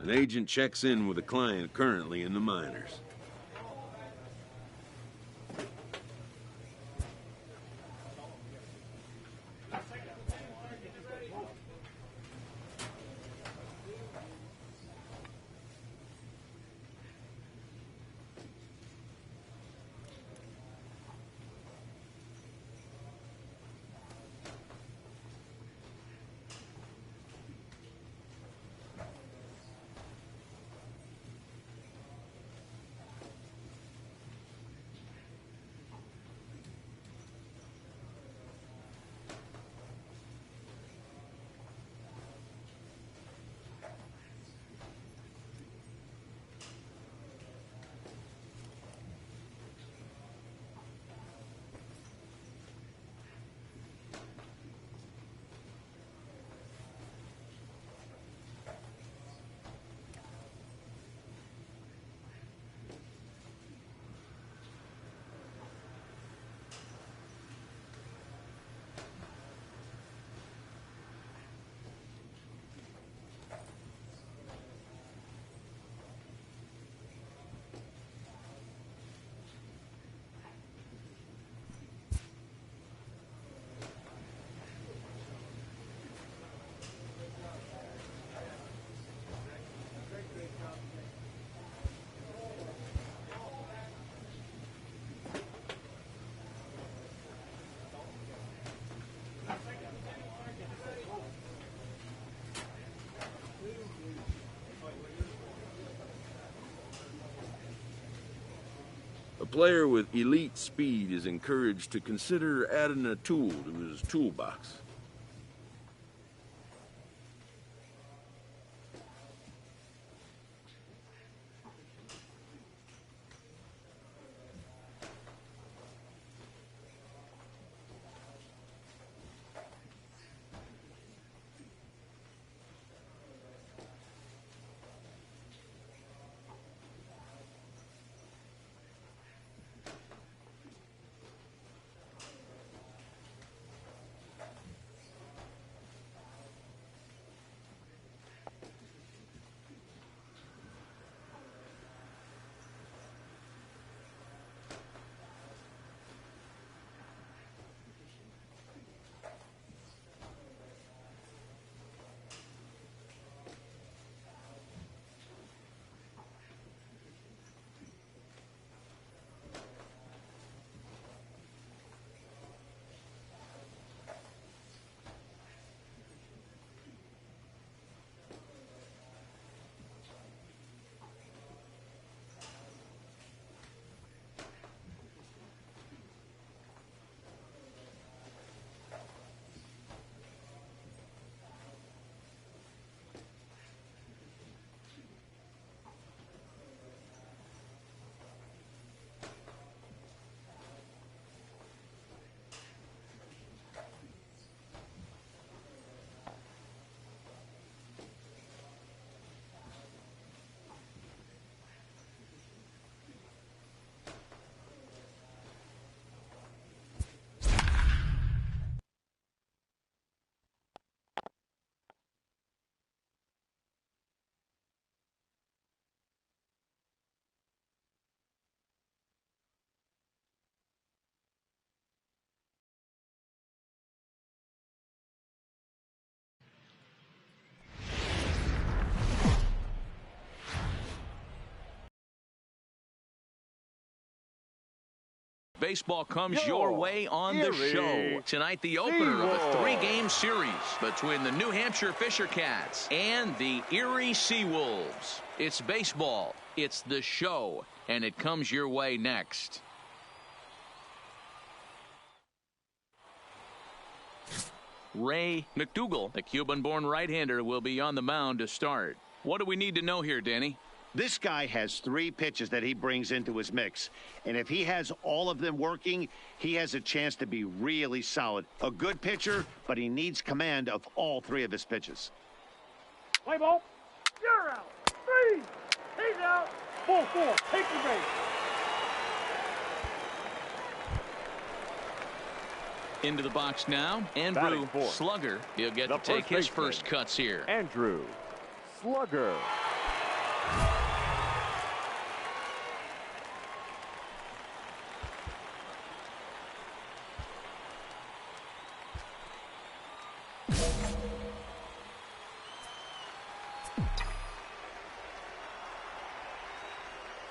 An agent checks in with a client currently in the minors. A player with elite speed is encouraged to consider adding a tool to his toolbox. Baseball comes your way on the show. Tonight, the opener of a three-game series between the New Hampshire Fisher Cats and the Erie Seawolves. It's baseball, it's the show, and it comes your way next. Ray McDougal, the Cuban-born right-hander, will be on the mound to start. What do we need to know here, Danny? This guy has 3 pitches that he brings into his mix. And if he has all of them working, he has a chance to be really solid. A good pitcher, but he needs command of all 3 of his pitches. Play ball. You're out. 3. He's out. 4-4. Take the base. Into the box now, Andrew Slugger. He'll get to take his first cuts here. Andrew Slugger.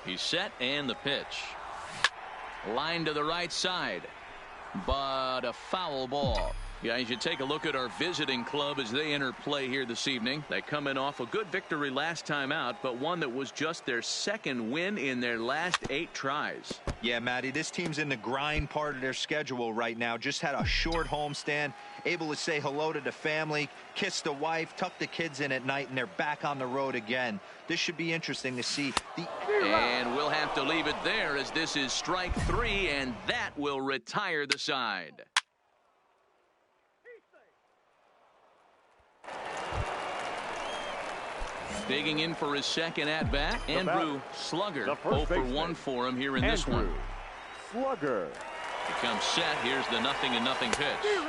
He's set, and the pitch. Line to the right side, but a foul ball. Guys, you take a look at our visiting club as they enter play here this evening. They come in off a good victory last time out, but one that was just their second win in their last 8 tries. Yeah, Matty, this team's in the grind part of their schedule right now. Just had a short homestand, able to say hello to the family, kiss the wife, tuck the kids in at night, and they're back on the road again. This should be interesting to see. And we'll have to leave it there as this is strike 3, and that will retire the side. Digging in for his second at-bat, Andrew Slugger. 0 for 1 for him here in this one. Slugger. He comes set. Here's the 0-0 pitch.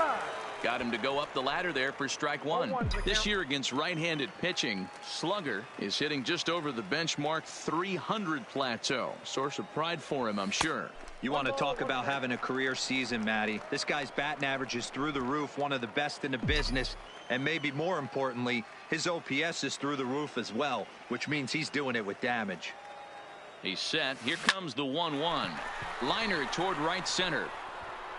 Got him to go up the ladder there for strike 1. This year against right-handed pitching, Slugger is hitting just over the benchmark 300 plateau. Source of pride for him, I'm sure. You want to talk about having a career season, Matty. This guy's batting average is through the roof, one of the best in the business. And maybe more importantly, his OPS is through the roof as well, which means he's doing it with damage. He's set. Here comes the 1-1. Liner toward right center.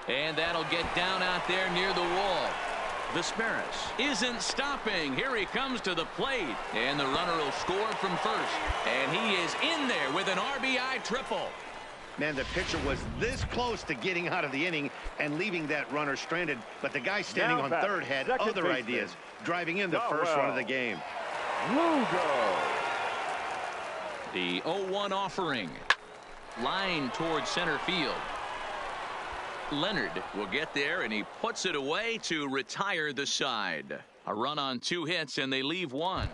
And that'll get down out there near the wall. Vesperis isn't stopping. Here he comes to the plate. And the runner will score from first. And he is in there with an RBI triple. Man, the pitcher was this close to getting out of the inning and leaving that runner stranded, but the guy standing on third had other ideas, driving in the first run of the game. Lugo. The 0-1 offering. Line towards center field. Leonard will get there, and he puts it away to retire the side. A run on 2 hits, and they leave 1.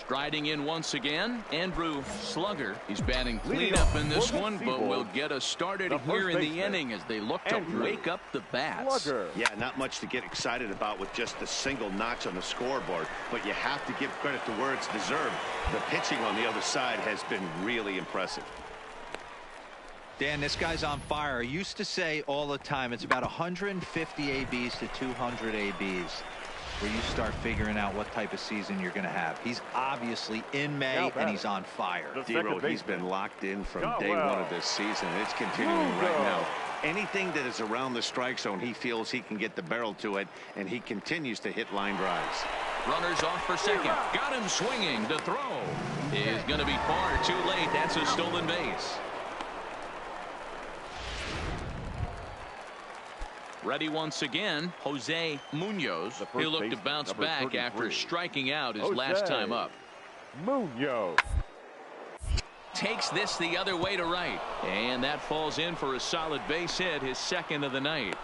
Striding in once again, Andrew Slugger. He's batting cleanup in this one, but will get us started here in the inning as they look to wake up the bats. Yeah, not much to get excited about with just a single notch on the scoreboard, but you have to give credit to where it's deserved. The pitching on the other side has been really impressive. Dan, this guy's on fire. I used to say all the time it's about 150 ABs to 200 ABs. Where you start figuring out what type of season you're going to have. He's obviously in May, and he's on fire. D-Road, he's been locked in from day one of this season. It's continuing right now. Anything that is around the strike zone, he feels he can get the barrel to it, and he continues to hit line drives. Runners off for second. Got him swinging. The throw is going to be far too late. That's a stolen base. Ready once again, Jose Munoz. He'll look to bounce back after striking out his last time up. Munoz takes this the other way to right, and that falls in for a solid base hit, his second of the night.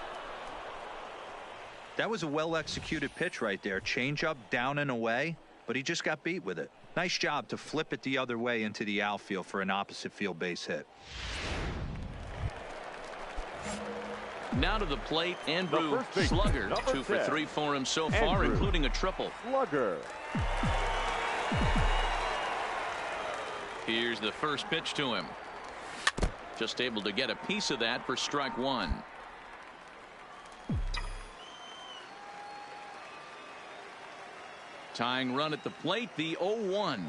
That was a well-executed pitch right there. Change-up down and away, but he just got beat with it. Nice job to flip it the other way into the outfield for an opposite field base hit. Now to the plate, Andrew Slugger. 2 for 3 for him so far, including a triple. Slugger. Here's the first pitch to him. Just able to get a piece of that for strike 1. Tying run at the plate, the 0-1.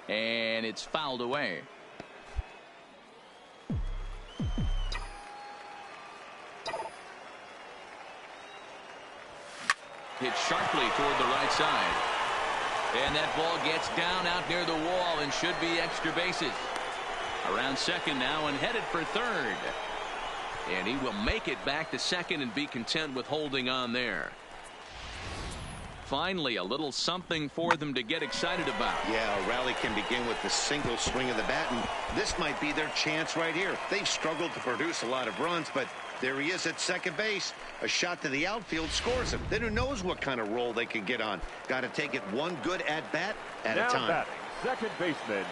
And it's fouled away. Hit sharply toward the right side. And that ball gets down out near the wall and should be extra bases. Around second now and headed for third. And he will make it back to second and be content with holding on there. Finally, a little something for them to get excited about. Yeah, a rally can begin with the single swing of the bat, and this might be their chance right here. They've struggled to produce a lot of runs, but there he is at second base. A shot to the outfield scores him. Then who knows what kind of roll they can get on. Got to take it one good at-bat at a time. Batting, second baseman.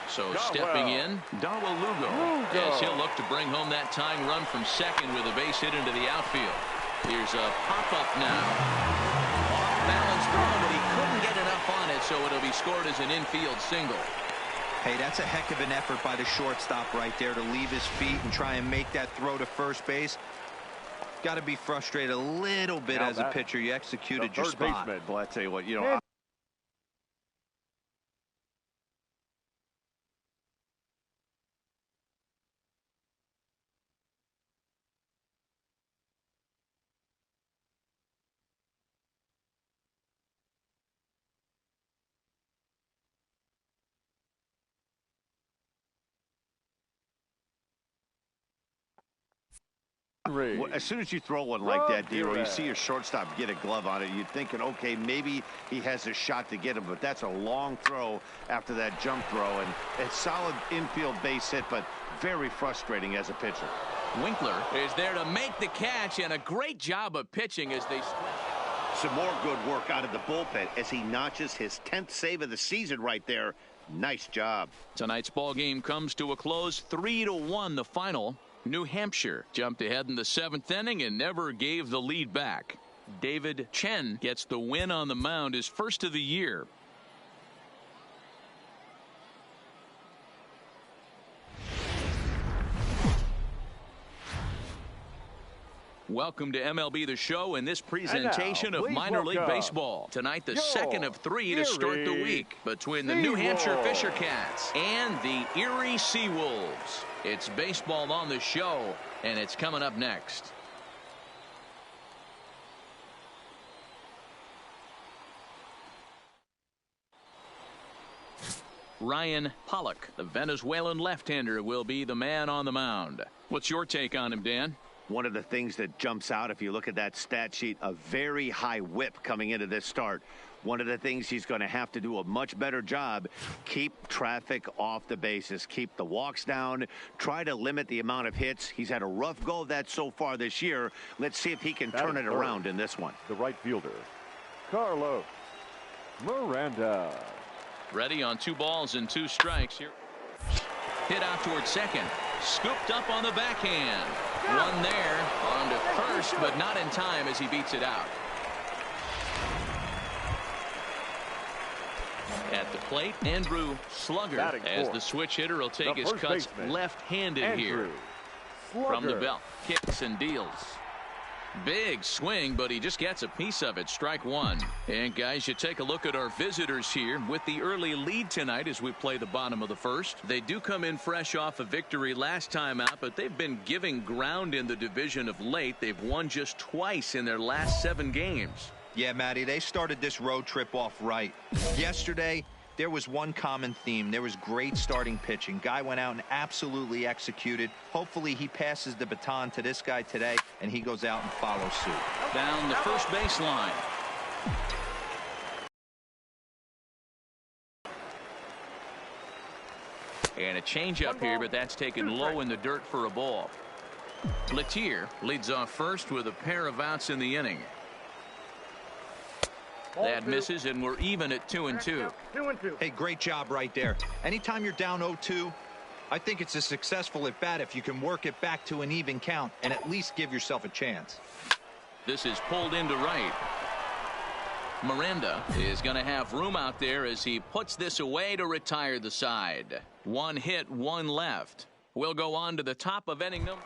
So stepping in, Darwell Lugo. As he'll look to bring home that tying run from second with a base hit into the outfield. Here's a pop-up now. Off-balance throw, but he couldn't get enough on it, so it'll be scored as an infield single. Hey, that's a heck of an effort by the shortstop right there to leave his feet and try and make that throw to first base. Got to be frustrated a little bit as a pitcher. You executed your spot. Well, I tell you what, you know, As soon as you throw one like that, D-Roy, you see your shortstop get a glove on it. You're thinking, okay, maybe he has a shot to get him, but that's a long throw after that jump throw. And it's solid infield base hit, but very frustrating as a pitcher. Winkler is there to make the catch, and a great job of pitching as they switch. Some more good work out of the bullpen as he notches his 10th save of the season right there. Nice job. Tonight's ball game comes to a close, 3-1 the final. New Hampshire jumped ahead in the 7th inning and never gave the lead back. David Chen gets the win on the mound, his first of the year. Welcome to MLB The Show and this presentation of minor league baseball. Tonight, the second of 3 to start the week between the New Hampshire Fisher Cats and the Erie Seawolves. It's baseball on the show, and it's coming up next. Ryan Pollock, the Venezuelan left-hander, will be the man on the mound. What's your take on him, Dan? One of the things that jumps out, if you look at that stat sheet, a very high whip coming into this start. One of the things he's going to have to do a much better job, keep traffic off the bases, keep the walks down, try to limit the amount of hits. He's had a rough go of that so far this year. Let's see if he can turn it around in this one. The right fielder, Carlos Miranda. Ready on 2 balls and 2 strikes here. Hit out towards second. Scooped up on the backhand. One there on to first, but not in time as he beats it out. At the plate, Andrew Slugger, as the switch hitter will take his cuts left-handed here. From the belt, kicks and deals. Big swing, but he just gets a piece of it. Strike 1. And guys, you take a look at our visitors here with the early lead tonight as we play the bottom of the first. They do come in fresh off a victory last time out, but they've been giving ground in the division of late. They've won just twice in their last 7 games. Yeah, Matty, they started this road trip off right. Yesterday, there was one common theme. There was great starting pitching. Guy went out and absolutely executed. Hopefully he passes the baton to this guy today and he goes out and follows suit. Down the first baseline. And a changeup here, but that's taken low in the dirt for a ball. Latier leads off first with a pair of outs in the inning. That misses, and we're even at 2-2. 2-2. Hey, great job right there. Anytime you're down 0-2, I think it's a successful at bat if you can work it back to an even count and at least give yourself a chance. This is pulled into right. Miranda is going to have room out there as he puts this away to retire the side. 1 hit, 1 left. We'll go on to the top of inning number.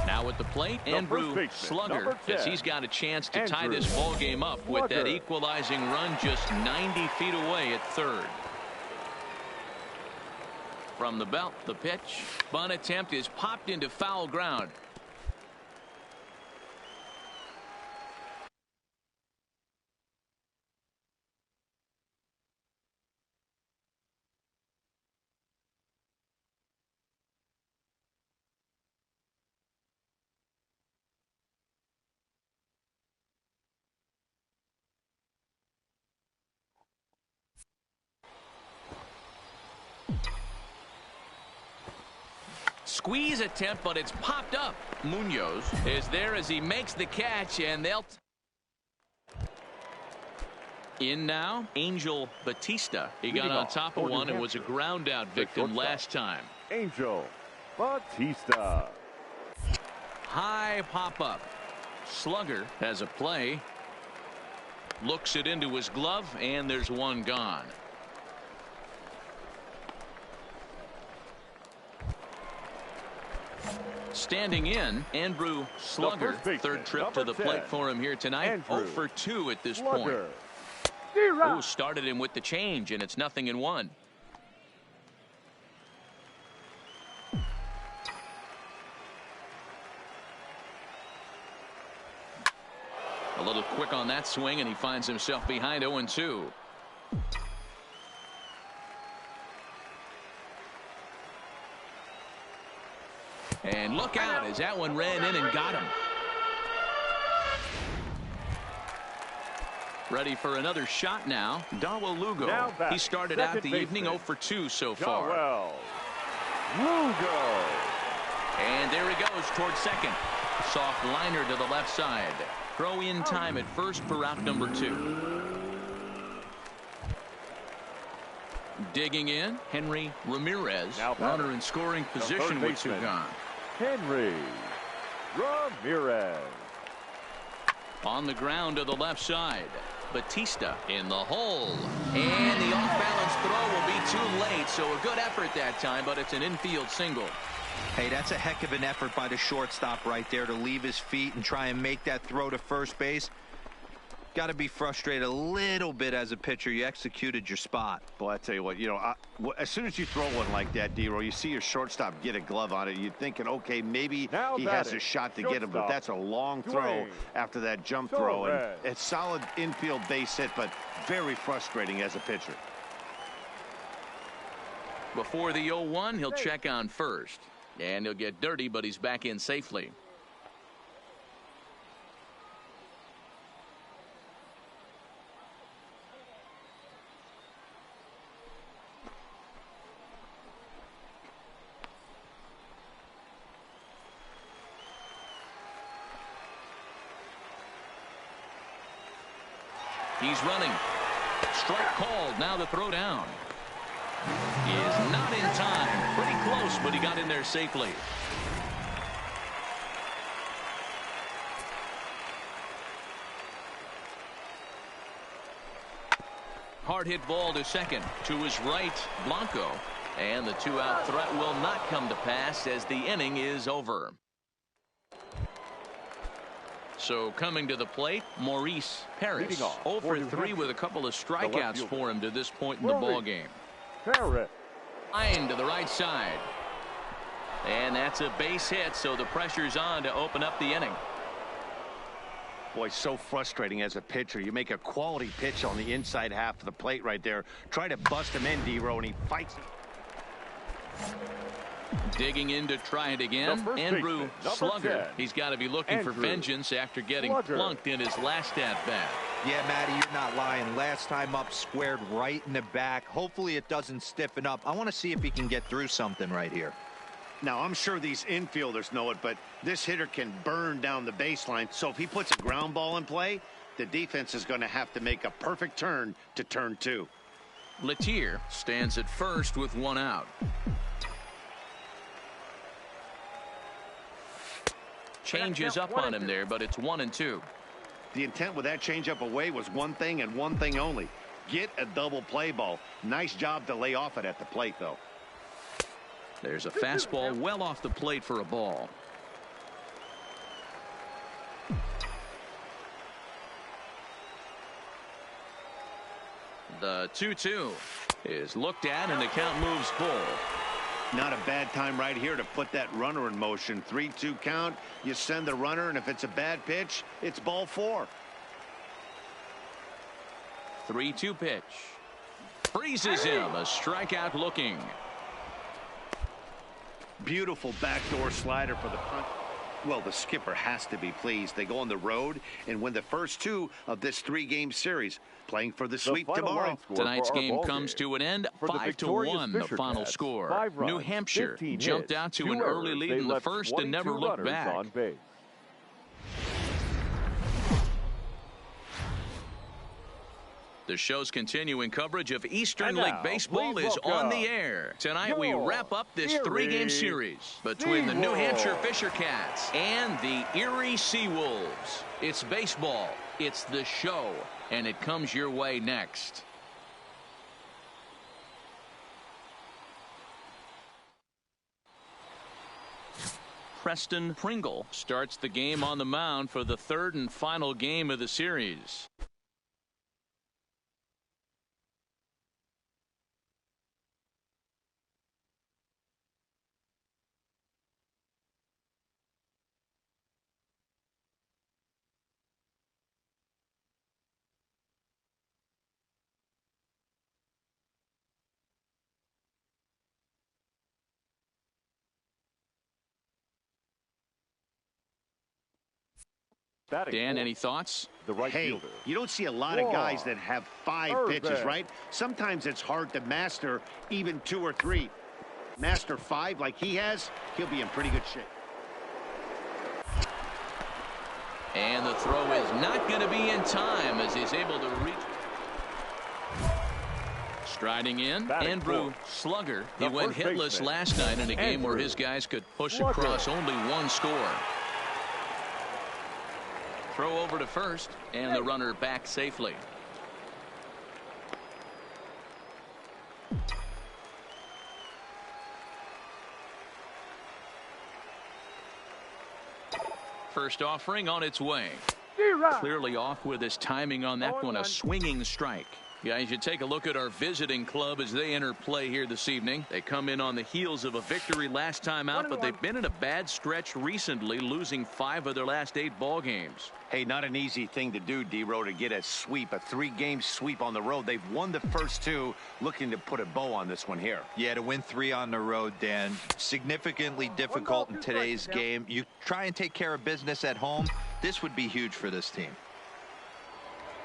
Now at the plate, Andrew Slugger, as he's got a chance to tie this ball game up with that equalizing run just 90 feet away at third. From the belt, the pitch. Bunt attempt is popped into foul ground. Squeeze attempt, but it's popped up. Munoz is there as he makes the catch, and they'll in now. Angel Batista. He got on top of one and was a ground out victim last time. Angel Batista. High pop up. Slugger has a play. Looks it into his glove, and there's one gone. Standing in, Andrew Slugger. Third trip to the plate for him here tonight. 0 for 2 at this point. Who started him with the change, and it's 0-1. A little quick on that swing, and he finds himself behind 0-2. And look out as that one ran in and got him. Ready for another shot now. Dawa Lugo. He started out the evening 0 for 2 so far. Lugo. And there he goes towards second. Soft liner to the left side. Throw in time at first for out number 2. Digging in, Henry Ramirez. Runner in scoring position with 2 gone. Henry Ramirez. On the ground to the left side. Batista in the hole. And the off-balance throw will be too late, so a good effort that time, but it's an infield single. Hey, that's a heck of an effort by the shortstop right there to leave his feet and try and make that throw to first base. Got to be frustrated a little bit as a pitcher. You executed your spot. Boy, I tell you what, as soon as you throw one like that, D-Roll, you see your shortstop get a glove on it. You're thinking, okay, maybe he has a shot to get him, but that's a long throw after that jump throw. And it's solid infield base hit, but very frustrating as a pitcher. Before the 0-1, he'll check on first. And he'll get dirty, but he's back in safely. He's running. Strike called. Now the throw down. He is not in time. Pretty close, but he got in there safely. Hard hit ball to second. To his right, Blanco. And the 2-out threat will not come to pass as the inning is over. So coming to the plate, Maurice Paris. 0 for 3 with a couple of strikeouts for him to this point in the ball game. Line to the right side. And that's a base hit, so the pressure's on to open up the inning. Boy, so frustrating as a pitcher. You make a quality pitch on the inside half of the plate right there. Try to bust him in, D-Row, and he fights it. Digging in to try it again. Andrew Slugger. He's got to be looking for vengeance after getting plunked in his last at-bat. Yeah, Matty, you're not lying. Last time up, squared right in the back. Hopefully it doesn't stiffen up. I want to see if he can get through something right here. Now, I'm sure these infielders know it, but this hitter can burn down the baseline. So if he puts a ground ball in play, the defense is going to have to make a perfect turn to turn 2. Letier stands at first with 1 out. Changes up on him there, but it's 1-2. The intent with that changeup away was one thing and one thing only. Get a double play ball. Nice job to lay off it at the plate, though. There's a fastball well off the plate for a ball. The 2-2 is looked at, and the count moves full. Not a bad time right here to put that runner in motion. 3-2 count. You send the runner, and if it's a bad pitch, it's ball 4. 3-2 pitch. Freezes him. A strikeout looking. Beautiful backdoor slider for the punt. Well, the skipper has to be pleased. They go on the road and win the first 2 of this 3-game series, playing for the sweep tomorrow. Tonight's game comes to an end 5-1, the final score. New Hampshire jumped out to an early lead in the first and never looked back. The show's continuing coverage of Eastern League Baseball is on the air. Tonight we wrap up this 3-game series between the New Hampshire Fisher Cats and the Erie Seawolves. It's baseball, it's the show, and it comes your way next. Preston Pringle starts the game on the mound for the 3rd and final game of the series. Batting Dan, fourth, any thoughts? the right Hey, fielder. you don't see a lot of guys that have 5 pitches, Irvin. right? Sometimes it's hard to master even 2 or 3. Master 5 like he has, he'll be in pretty good shape. And the throw is not going to be in time as he's able to reach. Striding in, Batting Andrew fourth, Slugger. He the went first hitless baseman, last night in a game where Andrew his guys could push Slugger. across only 1 score. Throw over to first, and the runner back safely. First offering on its way. Clearly off with his timing on that one. A swinging strike. Guys, you take a look at our visiting club as they enter play here this evening. They come in on the heels of a victory last time out, but they've been in a bad stretch recently, losing 5 of their last 8 ball games. Hey, not an easy thing to do, D-Row, to get a sweep, a 3-game sweep on the road. They've won the first 2, looking to put a bow on this one here. Yeah, to win 3 on the road, Dan, significantly difficult in today's game. You try and take care of business at home. This would be huge for this team.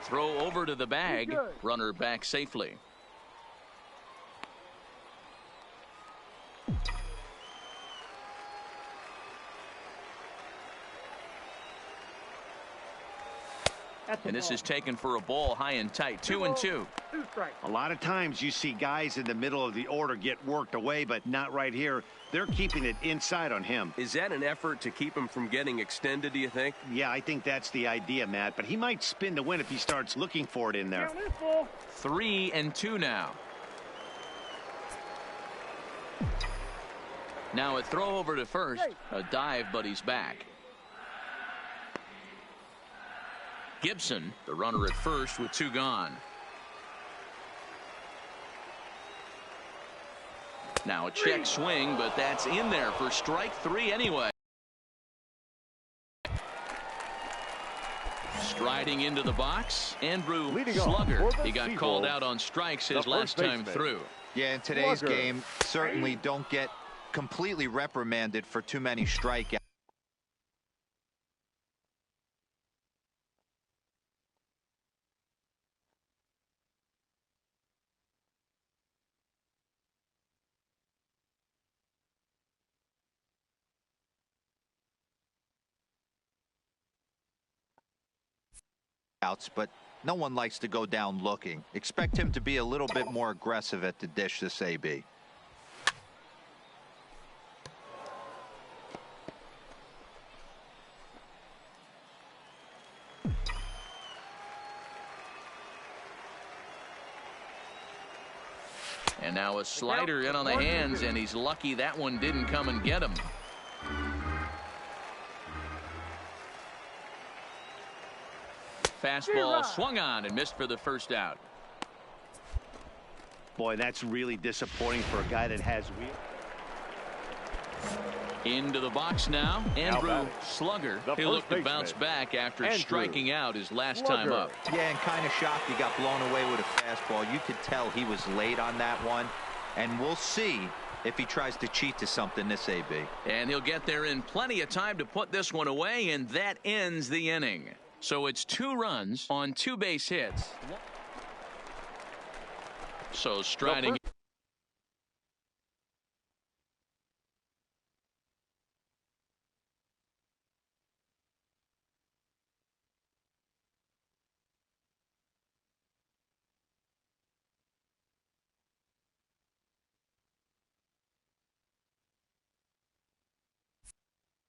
Throw over to the bag. Runner back safely. And this is taken for a ball high and tight. 2-2. A lot of times you see guys in the middle of the order get worked away, but not right here. They're keeping it inside on him. Is that an effort to keep him from getting extended, do you think? Yeah, I think that's the idea, Matt, but he might spin to win if he starts looking for it in there. 3-2 now. Now a throw over to first. A dive, but he's back. Gibson, the runner at first with 2 gone. Now a check swing, but that's in there for strike 3 anyway. Striding into the box, Andrew Slugger. He got called out on strikes his last time through. Yeah, in today's Slugger. game, certainly don't get completely reprimanded for too many strikeouts. But no one likes to go down looking. Expect him to be a little bit more aggressive at the dish this AB. And now a slider in on the hands, and he's lucky that one didn't come and get him. Fastball swung on and missed for the first out. Boy, that's really disappointing for a guy that has wheel. Into the box now, Andrew batting, Slugger. the He first looked to baseman, bounce back after Andrew striking out his last time Slugger. up. Yeah, and kind of shocked he got blown away with a fastball. You could tell he was late on that one. And we'll see if he tries to cheat to something this AB. And he'll get there in plenty of time to put this one away, and that ends the inning. So it's 2 runs on 2 base hits. So striding.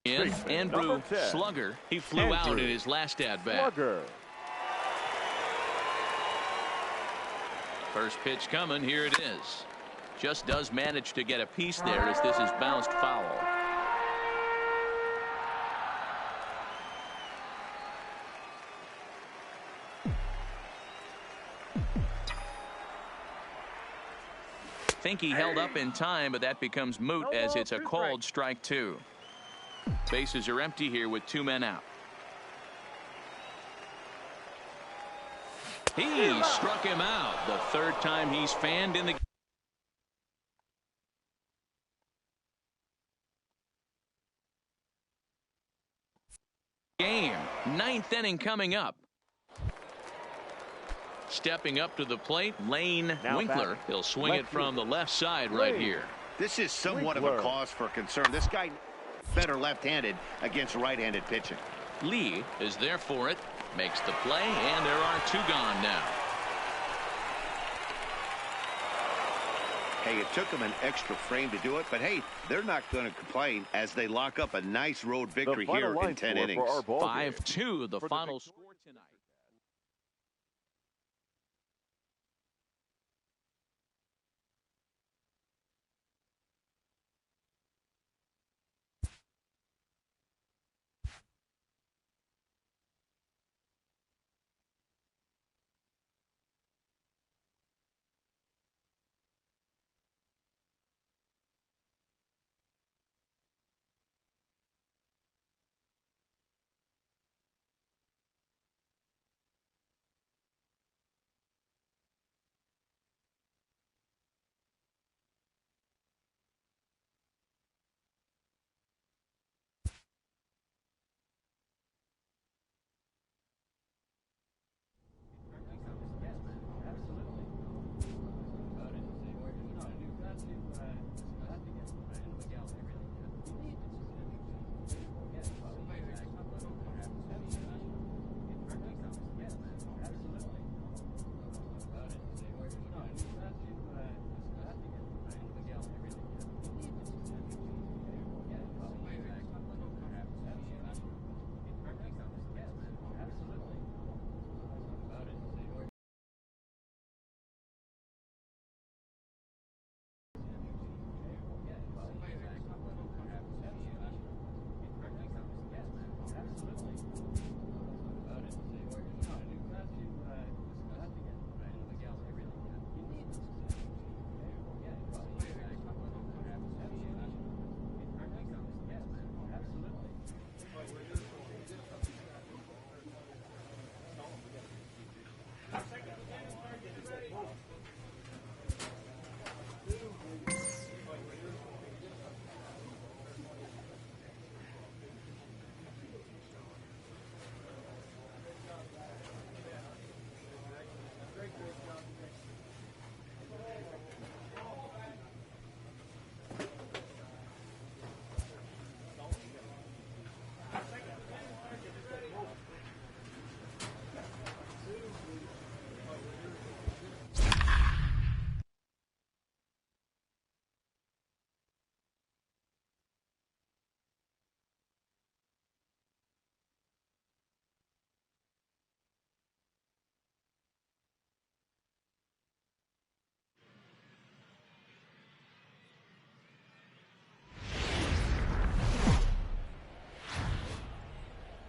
In Andrew Number 10, Slugger. He flew out in his last at-bat. Slugger. First pitch coming. Here it is. Just does manage to get a piece there as this is bounced foul. Think he held up in time, but that becomes moot as it's a called strike 2. Bases are empty here with 2 men out. He struck him out the 3rd time he's fanned in the game. game. Ninth inning coming up. Stepping up to the plate, Lane Winkler. He'll swing it from the left side right here. This is somewhat of a cause for concern. This guy better left-handed against right-handed pitching. Lee is there for it. Makes the play, and there are two gone now. Hey, it took them an extra frame to do it, but hey, they're not going to complain as they lock up a nice road victory here in 10 innings. 5-2, the final score tonight.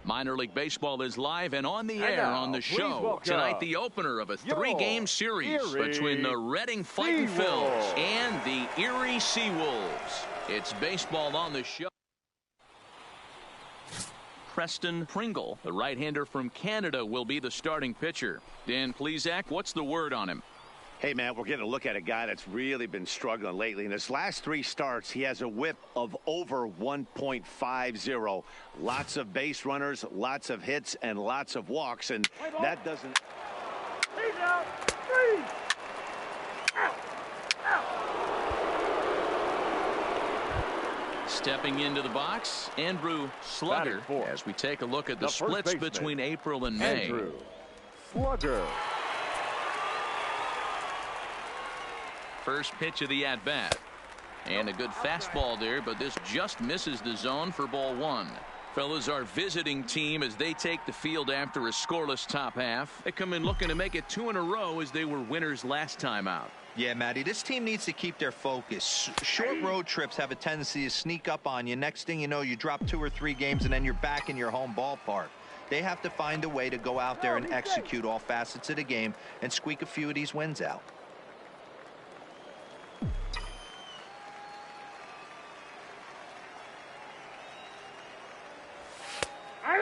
Minor League Baseball is live and on the air on the show. Tonight, the opener of a three-game series between the Reading Fightin' Phils and the Erie Seawolves. It's baseball on the show. Preston Pringle, the right-hander from Canada, will be the starting pitcher. Dan Plesac, what's the word on him? Hey, man, we're getting a look at a guy that's really been struggling lately. In his last three starts, he has a whip of over 1.50. Lots of base runners, lots of hits, and lots of walks, and that doesn't... He's out. 3. Out. Out. Stepping into the box, Andrew Slugger, as we take a look at the splits between April and May. Andrew Slugger. First pitch of the at-bat. And a good fastball there, but this just misses the zone for ball one. Fellas, our visiting team as they take the field after a scoreless top half. They come in looking to make it 2 in a row as they were winners last time out. Yeah, Matty, this team needs to keep their focus. Short road trips have a tendency to sneak up on you. Next thing you know, you drop 2 or 3 games and then you're back in your home ballpark. They have to find a way to go out there and execute all facets of the game and squeak a few of these wins out.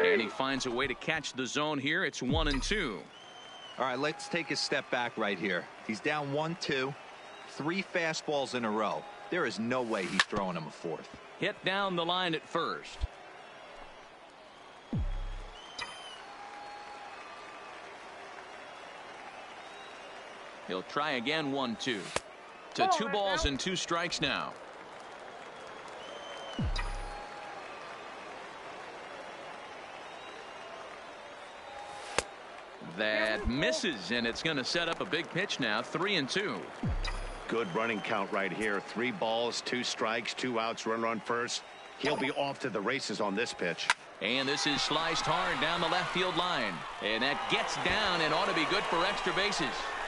And he finds a way to catch the zone here. It's 1-2. All right, let's take a step back right here. He's down 1-2, 3 fastballs in a row. There is no way he's throwing him a fourth. Hit down the line at first. He'll try again, 1-2. To 2 balls and 2 strikes now. That misses, and it's going to set up a big pitch now. 3-2. Good running count right here. 3 balls, 2 strikes, 2 outs, runner on first. He'll be off to the races on this pitch. And this is sliced hard down the left field line. And that gets down and ought to be good for extra bases.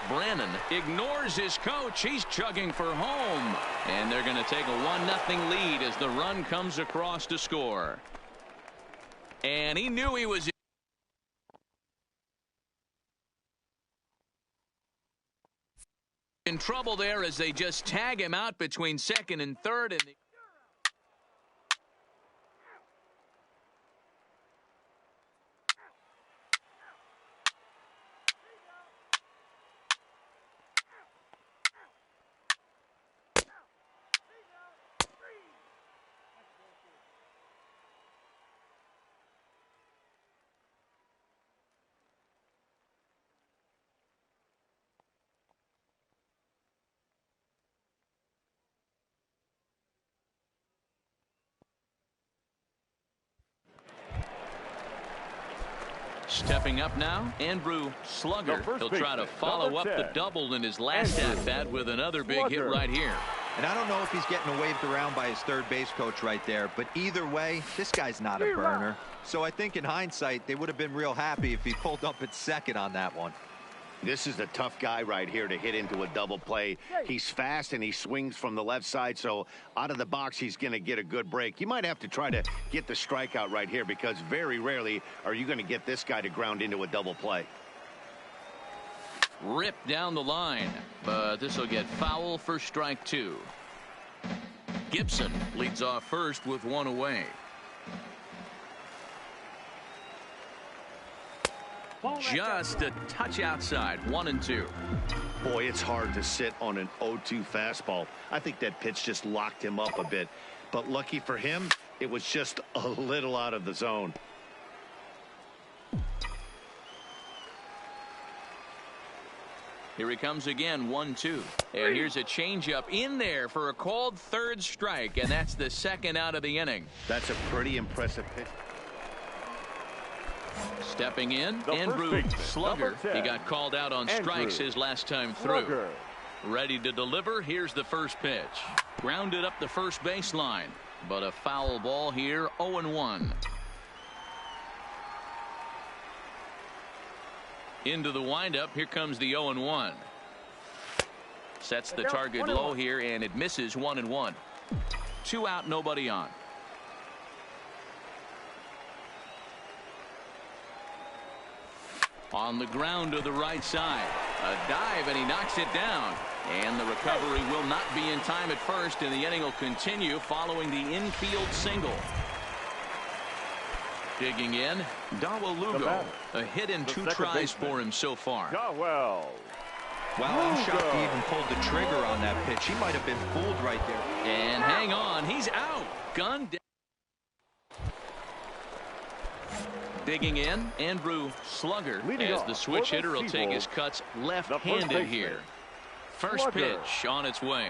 Brannon ignores his coach. He's chugging for home. And they're going to take a 1-0 lead as the run comes across to score. And he knew he was in trouble there as they just tag him out between second and third. And stepping up now, Andrew Slugger. He'll try to follow up the double in his last at-bat with another big hit right here. And I don't know if he's getting waved around by his third base coach right there, but either way, this guy's not a burner. So I think in hindsight, they would have been real happy if he pulled up at second on that one. This is a tough guy right here to hit into a double play. He's fast and he swings from the left side, so out of the box he's going to get a good break. You might have to try to get the strikeout right here because very rarely are you going to get this guy to ground into a double play. Ripped down the line, but this will get foul for strike 2. Gibson leads off first with 1 away. Just a touch outside. 1-2. Boy, it's hard to sit on an 0-2 fastball. I think that pitch just locked him up a bit. But lucky for him, it was just a little out of the zone. Here he comes again. 1-2. And here's a changeup in there for a called third strike. And that's the second out of the inning. That's a pretty impressive pitch. Stepping in, Andrew Slugger. He got called out on strikes his last time through. Ready to deliver. Here's the first pitch. Grounded up the first baseline. But a foul ball here. 0-1. Into the windup. Here comes the 0-1. Sets the target low here, and it misses. 1-1. 2 out, nobody on. On the ground to the right side. A dive, and he knocks it down. And the recovery will not be in time at first, and the inning will continue following the infield single. Digging in, Dawa Lugo. A hit and 2 tries for him so far. Wow, I'm shocked he even pulled the trigger on that pitch. He might have been fooled right there. And hang on, he's out. Gunned down. Digging in, Andrew Slugger as the switch hitter will take his cuts left-handed here. First pitch on its way.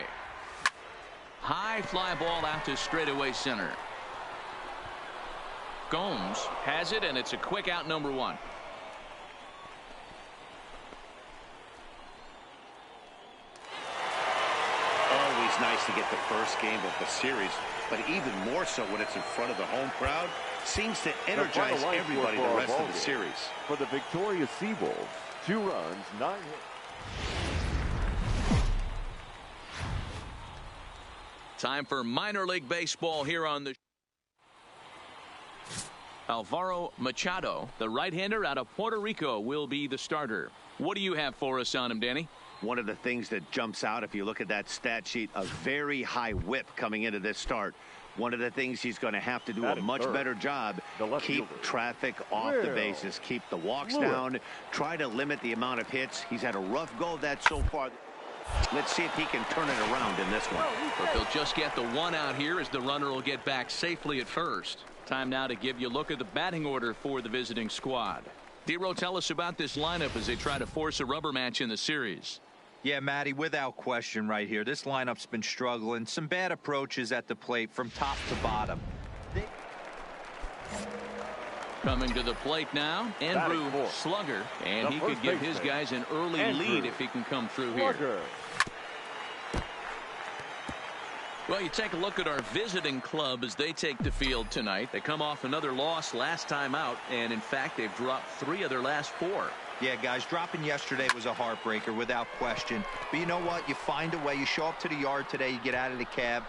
High fly ball out to straightaway center. Gomes has it, and it's a quick out, number 1. Always nice to get the first game of the series, but even more so when it's in front of the home crowd. Seems to energize everybody the rest of the series. For the victorious Seawolves, 2 runs, 9 hits. Time for minor league baseball here on the Alvaro Machado, the right-hander out of Puerto Rico, will be the starter. What do you have for us on him, Danny? One of the things that jumps out if you look at that stat sheet, a very high whip coming into this start. One of the things he's going to have to do a much better job, keep traffic off the bases, keep the walks down, try to limit the amount of hits. He's had a rough go of that so far. Let's see if he can turn it around in this one. But they'll just get the 1 out here as the runner will get back safely at first. Time now to give you a look at the batting order for the visiting squad. Dero, tell us about this lineup as they try to force a rubber match in the series. Yeah, Matty, without question right here. This lineup's been struggling. Some bad approaches at the plate from top to bottom. Coming to the plate now, Andrew Slugger. And he could give his guys an early lead if he can come through here. Well, you take a look at our visiting club as they take the field tonight. They come off another loss last time out, and in fact, they've dropped 3 of their last 4. Yeah, guys, dropping yesterday was a heartbreaker without question. But you know what? You find a way. You show up to the yard today. You get out of the cab.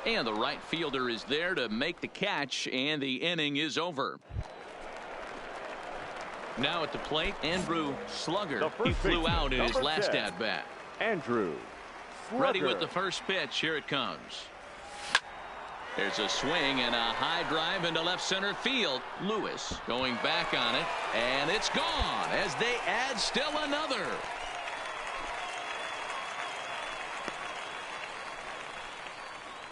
And the right fielder is there to make the catch, and the inning is over. Now at the plate, Andrew Slugger. He flew out in his last at-bat. Andrew Slugger. Ready with the first pitch. Here it comes. There's a swing and a high drive into left center field. Lewis going back on it, and it's gone as they add still another.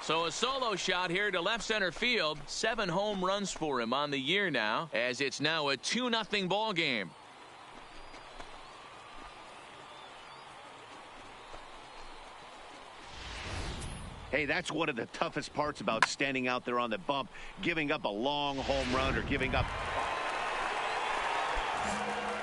So a solo shot here to left center field. 7 home runs for him on the year now, as it's now a 2-0 ball game. Hey, that's one of the toughest parts about standing out there on the bump, giving up a long home run or giving up.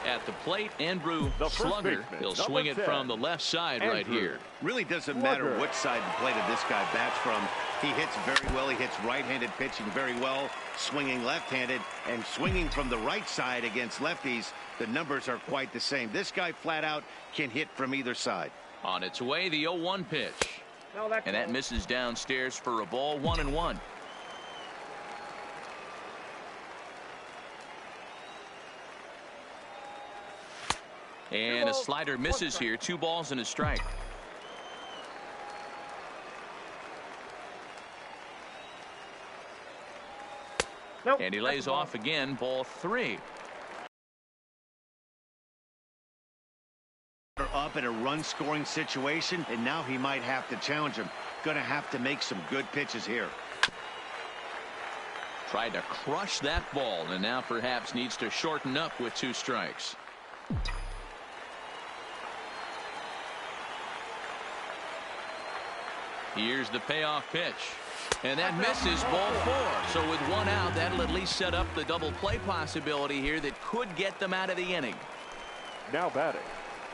At the plate, Andrew Slugger. He'll swing it from the left side right here. Really doesn't matter which side the plate of this guy bats from. He hits very well. He hits right-handed pitching very well, swinging left-handed, and swinging from the right side against lefties. The numbers are quite the same. This guy flat out can hit from either side. On its way, the 0-1 pitch. And that misses downstairs for a ball. 1-1. And a slider misses here. 2 balls and a strike. And he lays off again. Ball 3. Up in a run-scoring situation, and now he might have to challenge him. Going to have to make some good pitches here. Tried to crush that ball, and now perhaps needs to shorten up with 2 strikes. Here's the payoff pitch. And that misses. Ball 4. So with 1 out, that'll at least set up the double play possibility here that could get them out of the inning. Now batting.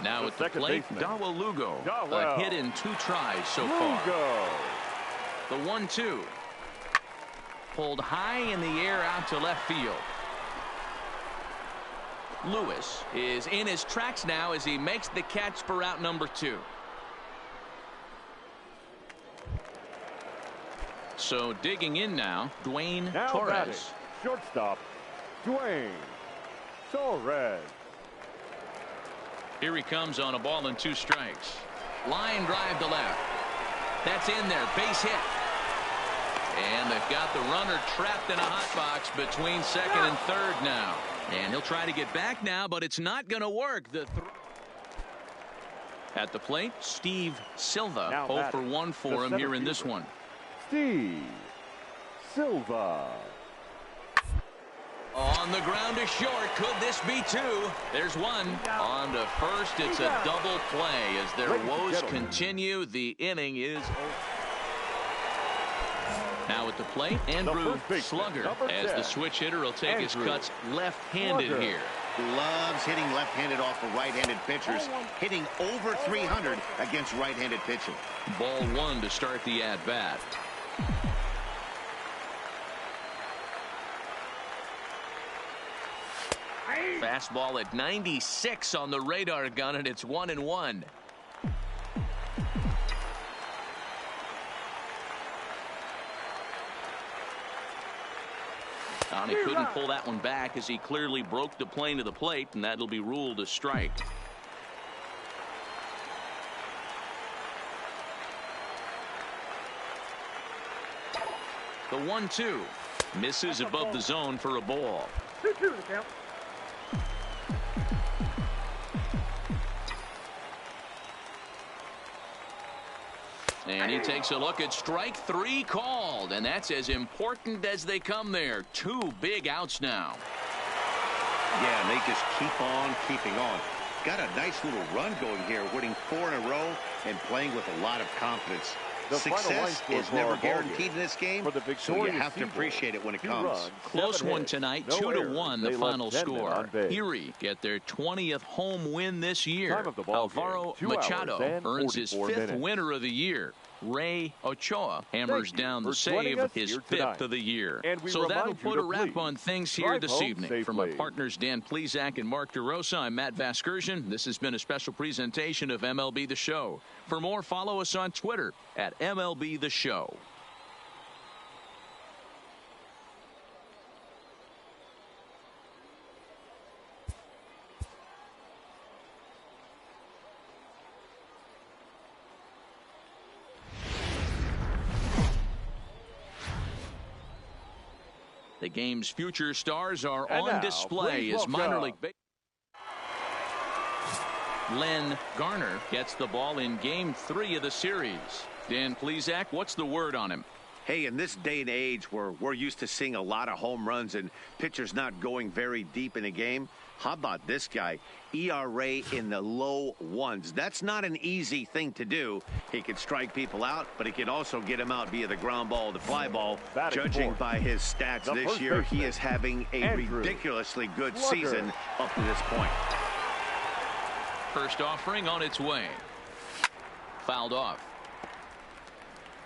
Now at the plate, Dawel Lugo. A hit in 2 tries so far. The 1-2. Pulled high in the air out to left field. Lewis is in his tracks now as he makes the catch for out number 2. So digging in now, Dwayne Torres. Batting. Shortstop, Dwayne Torres. Here he comes on a ball and 2 strikes. Line drive to left. That's in there. Base hit. And they've got the runner trapped in a hot box between second and third now. And he'll try to get back now, but it's not going to work. At the plate, Steve Silva. Now 0 for 1 for him here in this one. Steve Silva. On the ground is short. Could this be 2? There's 1. On to first. It's a double play as their woes continue. The inning is over. Now at the plate, Andrew Slugger. As the switch hitter will take his cuts left-handed here. Loves hitting left-handed off of right-handed pitchers. Hitting over 300 against right-handed pitching. Ball 1 to start the at-bat. Fastball at 96 on the radar gun, and it's 1-1. And he couldn't pull that one back as he clearly broke the plane of the plate, and that'll be ruled a strike. The 1-2 misses above the zone for a ball. 2-2 the count. And he takes a look at strike 3 called, and that's as important as they come there. 2 big outs now. Yeah, and they just keep on keeping on. got a nice little run going here, winning 4 in a row and playing with a lot of confidence. The Success is never guaranteed in this game, so you have to appreciate it when it comes. Close one tonight, 2-1 the final score. Erie Erie get their 20th home win this year. Time of the ball Alvaro game, 2 Machado hours and earns his 44 5th minutes. winner of the year. Ray Ochoa hammers down the save, his 5th of the year. So that'll put a wrap on things here this evening. From our partners Dan Plesac and Mark DeRosa, I'm Matt Vasgersian. This has been a special presentation of MLB The Show. For more, follow us on Twitter at MLB The Show. The game's future stars are And on now, display please as minor welcome league baseball. Len Garner gets the ball in game 3 of the series. Dan Plesac, what's the word on him? Hey, in this day and age where we're used to seeing a lot of home runs and pitchers not going very deep in a game, how about this guy? ERA in the low 1s. That's not an easy thing to do. He can strike people out, but he can also get them out via the ground ball, the fly ball. Judging by his stats this year, he is having a ridiculously good season up to this point. First offering on its way. Fouled off.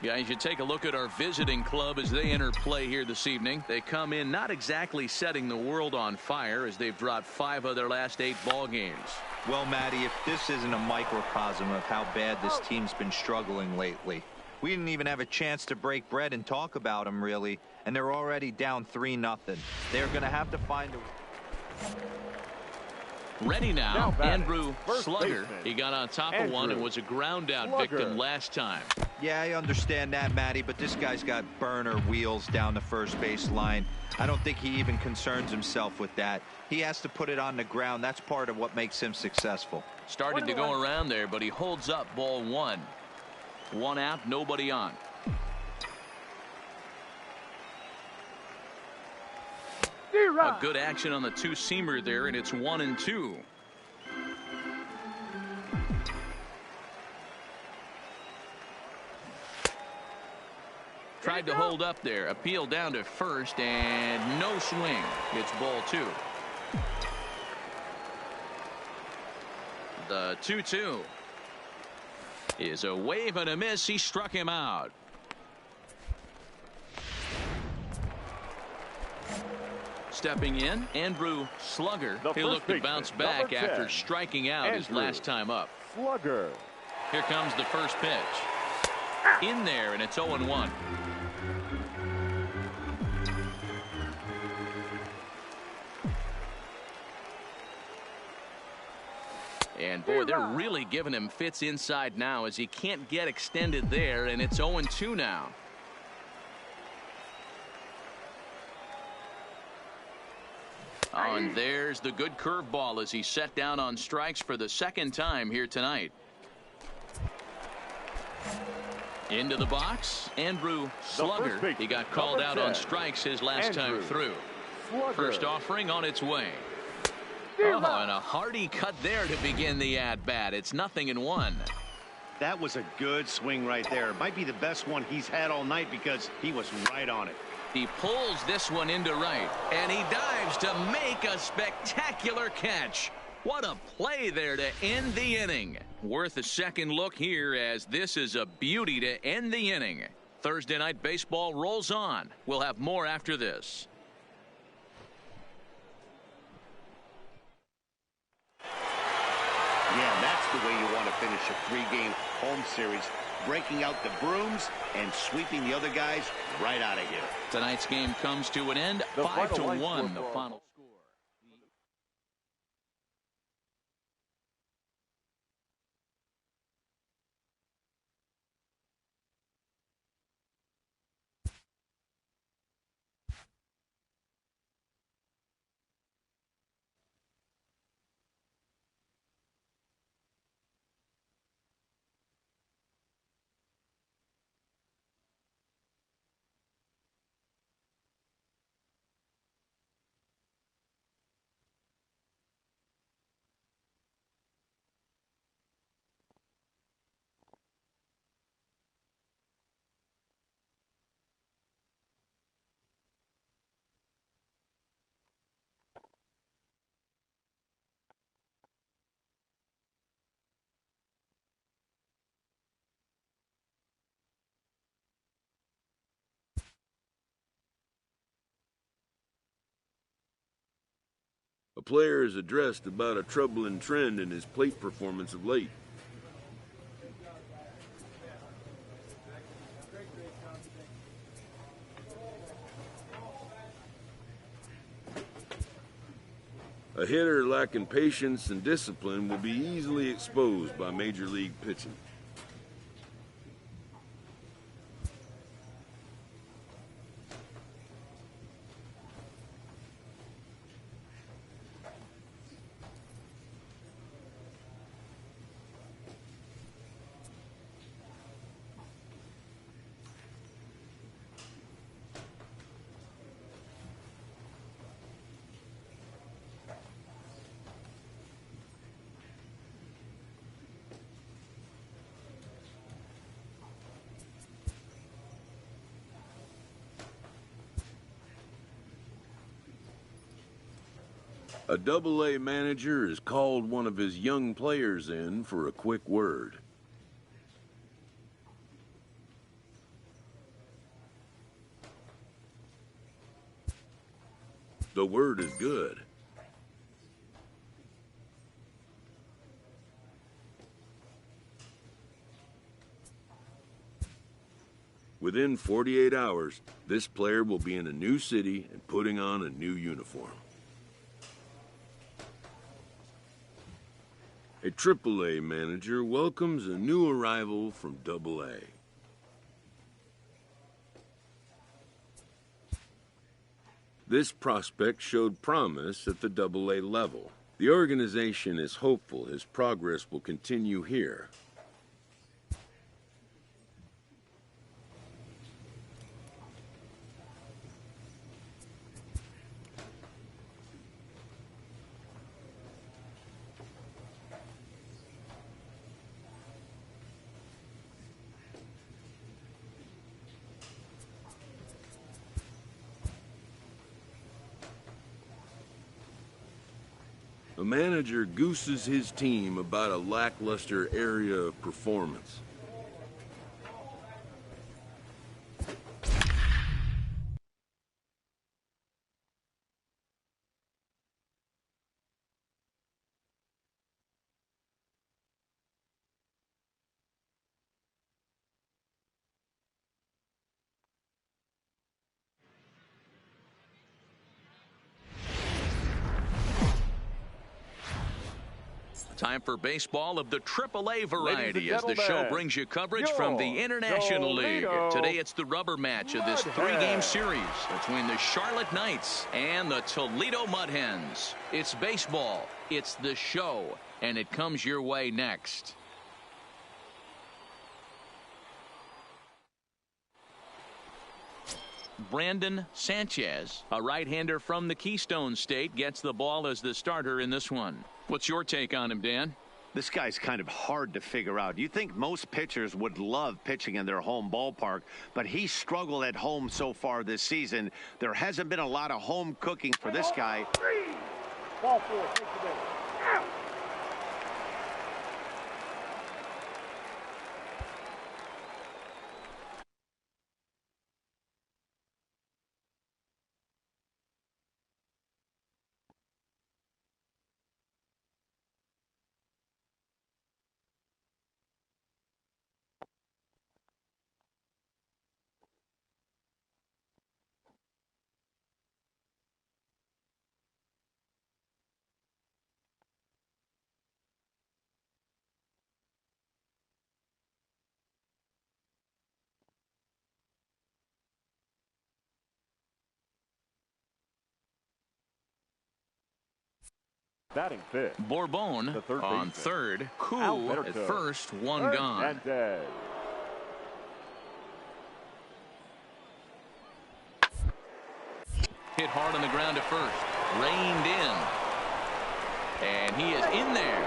Guys, you take a look at our visiting club as they enter play here this evening. They come in not exactly setting the world on fire as they've dropped 5 of their last 8 ball games. Well, Matty, if this isn't a microcosm of how bad this team's been struggling lately. We didn't even have a chance to break bread and talk about them, really, and they're already down 3-0. They're going to have to find a... Ready now Andrew Slugger. Baseman. He got on top of one and was a ground out victim last time. Yeah, I understand that, Matty, but this guy's got burner wheels down the first base line. I don't think he even concerns himself with that. He has to put it on the ground. That's part of what makes him successful. Started to go around there, but he holds up ball 1. 1 out, nobody on. A good action on the 2-seamer there, and it's 1-2. Tried to hold up there. Appeal down to first, and no swing. It's ball 2. The 2-2 is a wave and a miss. He struck him out. Stepping in, Andrew Slugger. He looked to bounce back after striking out his last time up. Slugger. Here comes the first pitch. In there, and it's 0-1. And boy, they're really giving him fits inside now as he can't get extended there, and it's 0-2 now. Oh, and there's the good curveball as he set down on strikes for the 2nd time here tonight. Into the box, Andrew Slugger. He got called out on strikes his last time through. First offering on its way. Oh, and a hearty cut there to begin the at-bat. It's 0-1. That was a good swing right there. Might be the best one he's had all night because he was right on it. He pulls this one into right, and he dives to make a spectacular catch. What a play there to end the inning. Worth a second look here, as this is a beauty to end the inning. Thursday Night Baseball rolls on. We'll have more after this. Yeah, that's the way you want to finish a 3-game home series. Breaking out the brooms and sweeping the other guys right out of here. Tonight's game comes to an end. 5-1 the final. A player is addressed about a troubling trend in his plate performance of late. A hitter lacking patience and discipline will be easily exposed by major league pitching. A Double-A manager has called one of his young players in for a quick word. The word is good. Within 48 hours, this player will be in a new city and putting on a new uniform. A Triple-A manager welcomes a new arrival from Double-A. This prospect showed promise at the Double-A level. The organization is hopeful his progress will continue here. A manager gooses his team about a lackluster area of performance. Time for baseball of the Triple-A variety as the show brings you coverage from the International League. Today it's the rubber match of this three-game series between the Charlotte Knights and the Toledo Mud Hens. It's baseball, it's the show, and it comes your way next. Brandon Sanchez, a right-hander from the Keystone State, gets the ball as the starter in this one. What's your take on him, Dan? This guy's kind of hard to figure out. You think most pitchers would love pitching in their home ballpark, but he struggled at home so far this season. There hasn't been a lot of home cooking for this guy. Ball four, take the base. Out. Batting fifth. Bourbon on third. Cool at first. One gone. Hit hard on the ground at first. Reined in. And he is in there.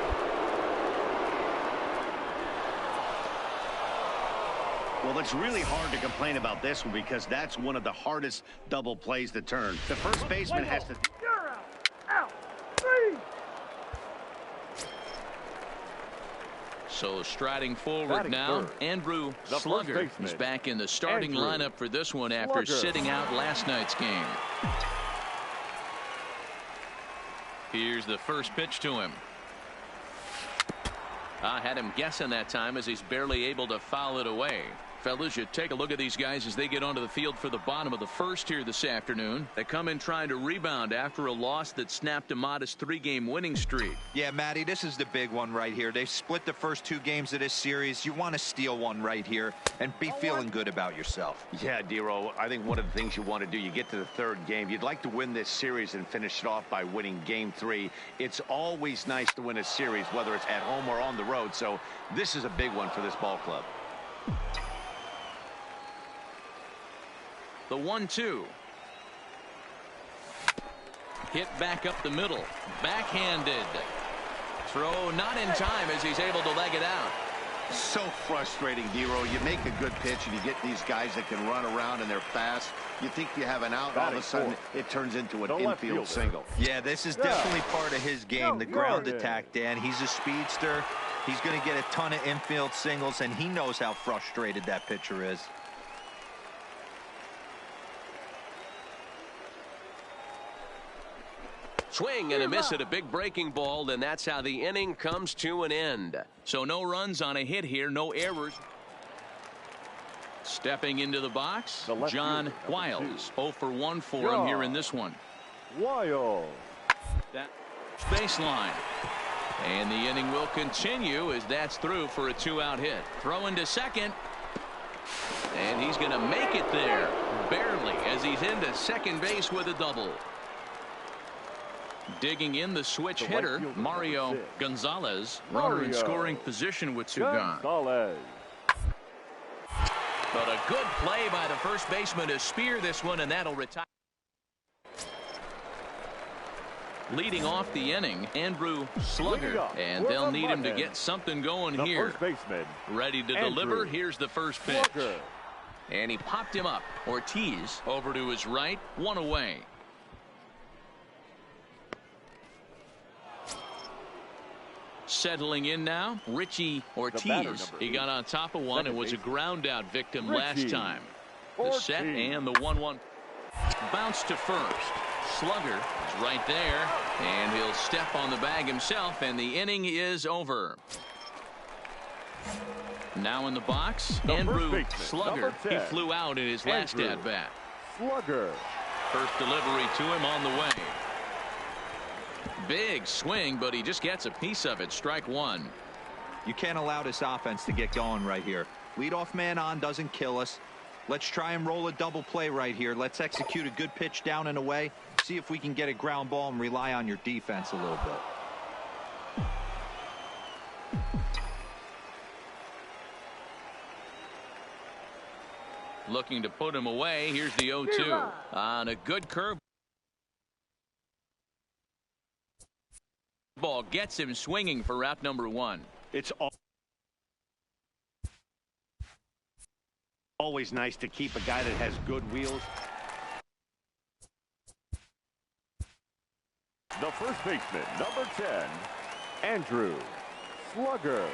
Well, it's really hard to complain about this one because that's one of the hardest double plays to turn. The first baseman has to... You're out. Out. Three. So striding forward now, Andrew Slugger is back in the starting lineup for this one after sitting out last night's game. Here's the first pitch to him. I had him guessing that time as he's barely able to foul it away. Fellas, you take a look at these guys as they get onto the field for the bottom of the first here this afternoon. They come in trying to rebound after a loss that snapped a modest 3-game winning streak. Yeah, Matty, this is the big one right here. They've split the first 2 games of this series. You want to steal one right here and be feeling good about yourself. Yeah, Dero, I think one of the things you want to do, you get to the 3rd game, you'd like to win this series and finish it off by winning game 3. It's always nice to win a series, whether it's at home or on the road. So this is a big one for this ball club. The 1-2. Hit back up the middle. Backhanded. Throw not in time as he's able to leg it out. So frustrating, Dero. You make a good pitch and you get these guys that can run around and they're fast. You think you have an out, all of a sudden it turns into an infield single. Yeah, this is definitely part of his game, the ground attack, Dan. He's a speedster. He's going to get a ton of infield singles, and he knows how frustrated that pitcher is. Swing and a miss at a big breaking ball, and that's how the inning comes to an end. So no runs on a hit here, no errors. Stepping into the box, John Wiles. 0 for 1 for him here in this one. Wiles. That baseline. And the inning will continue as that's through for a 2-out hit. Throw into second. And he's going to make it there. Barely, as he's into second base with a double. Digging in the switch hitter, Mario Gonzalez. Runner in scoring position with 2 gone. But a good play by the first baseman to spear this one, and that'll retire. Leading off the inning, Andrew Slugger, and they'll need him to get something going here. Ready to deliver. Here's the first pitch. And he popped him up. Ortiz over to his right, 1 away. Settling in now, Richie Ortiz. He got on top of one and was a ground out victim last time. The set and the 1-1. Bounce to first. Slugger is right there, and he'll step on the bag himself, and the inning is over. Now in the box, Andrew Slugger. He flew out in his last at-bat. Slugger. First delivery to him on the way. Big swing, but he just gets a piece of it. Strike 1. You can't allow this offense to get going right here. Leadoff man on doesn't kill us. Let's try and roll a double play right here. Let's execute a good pitch down and away. See if we can get a ground ball and rely on your defense a little bit. Looking to put him away. Here's the 0-2 on a good curve. Ball gets him swinging for route number 1. It's always nice to keep a guy that has good wheels. The first baseman, number 10, Andrew Slugger.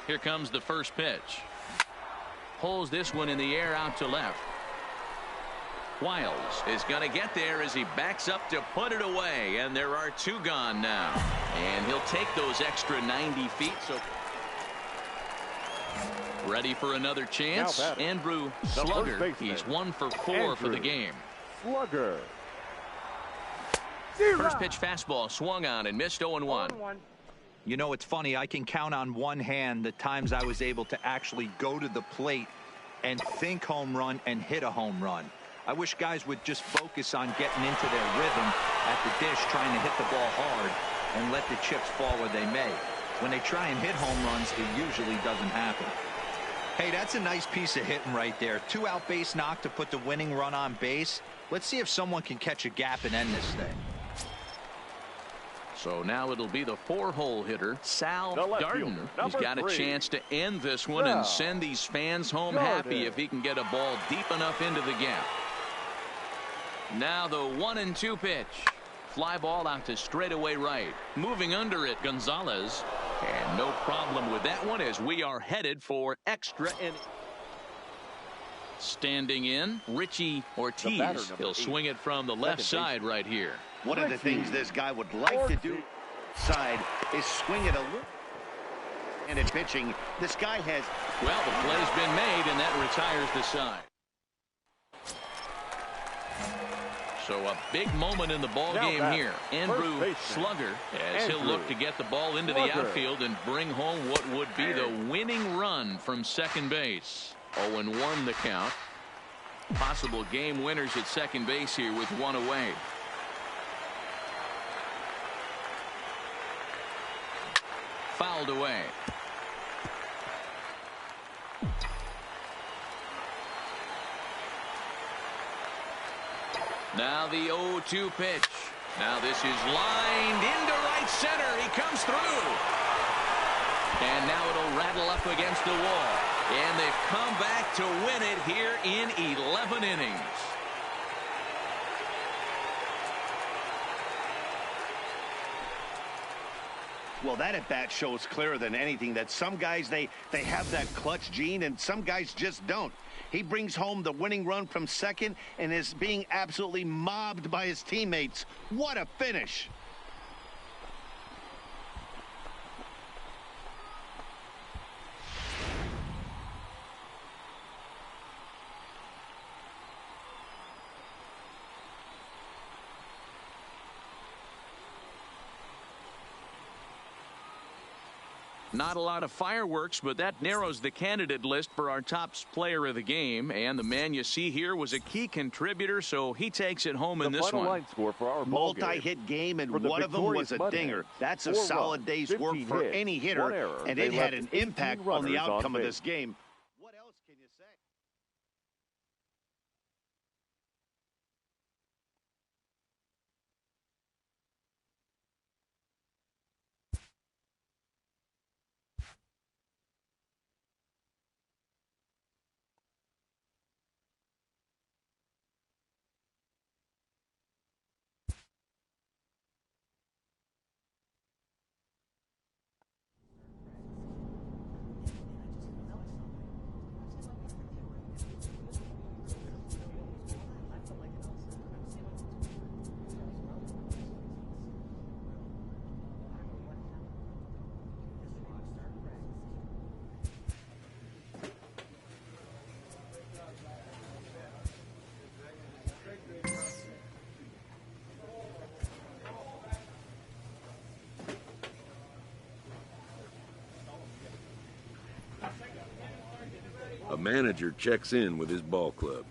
Here comes the first pitch. Pulls this one in the air out to left. Wiles is going to get there as he backs up to put it away, and there are 2 gone now, and he'll take those extra 90 feet. So ready for another chance. Andrew Slugger. He's 1 for 4 for the game. Slugger. First pitch fastball swung on and missed. 0-1. You know, it's funny. I can count on one hand the times I was able to actually go to the plate and think home run and hit a home run. I wish guys would just focus on getting into their rhythm at the dish, trying to hit the ball hard and let the chips fall where they may. When they try and hit home runs, it usually doesn't happen. Hey, that's a nice piece of hitting right there. 2-out base knock to put the winning run on base. Let's see if someone can catch a gap and end this thing. So now it'll be the 4-hole hitter, Sal Darden. He's got a chance to end this one and send these fans home happy if he can get a ball deep enough into the gap. Now the 1-2 pitch. Fly ball out to straightaway right. Moving under it, Gonzalez. And no problem with that one as we are headed for extra innings. Standing in, Richie Ortiz. He'll swing it from the left side right here. One of the things this guy would like to do side is swing it a little. And in pitching, this guy has. Well, the play's been made, and that retires the side. So a big moment in the ball game here. Andrew Slugger, as he'll look to get the ball into the outfield and bring home what would be the winning run from second base. 0-1 the count. Possible game winners at second base here with one away. Fouled away. Now the 0-2 pitch. Now this is lined into right center. He comes through. And now it'll rattle up against the wall. And they've come back to win it here in 11 innings. Well, that at bat shows clearer than anything that some guys, they have that clutch gene and some guys just don't. He brings home the winning run from second and is being absolutely mobbed by his teammates. What a finish. Not a lot of fireworks, but that narrows the candidate list for our top player of the game. And the man you see here was a key contributor, so he takes it home in this one. Line score for our multi-hit game, and one of them was a dinger. That's a solid day's work for any hitter, and it had an impact on the outcome of this game. What else can you say? A manager checks in with his ball club.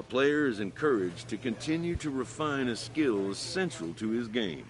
A player is encouraged to continue to refine a skill essential to his game.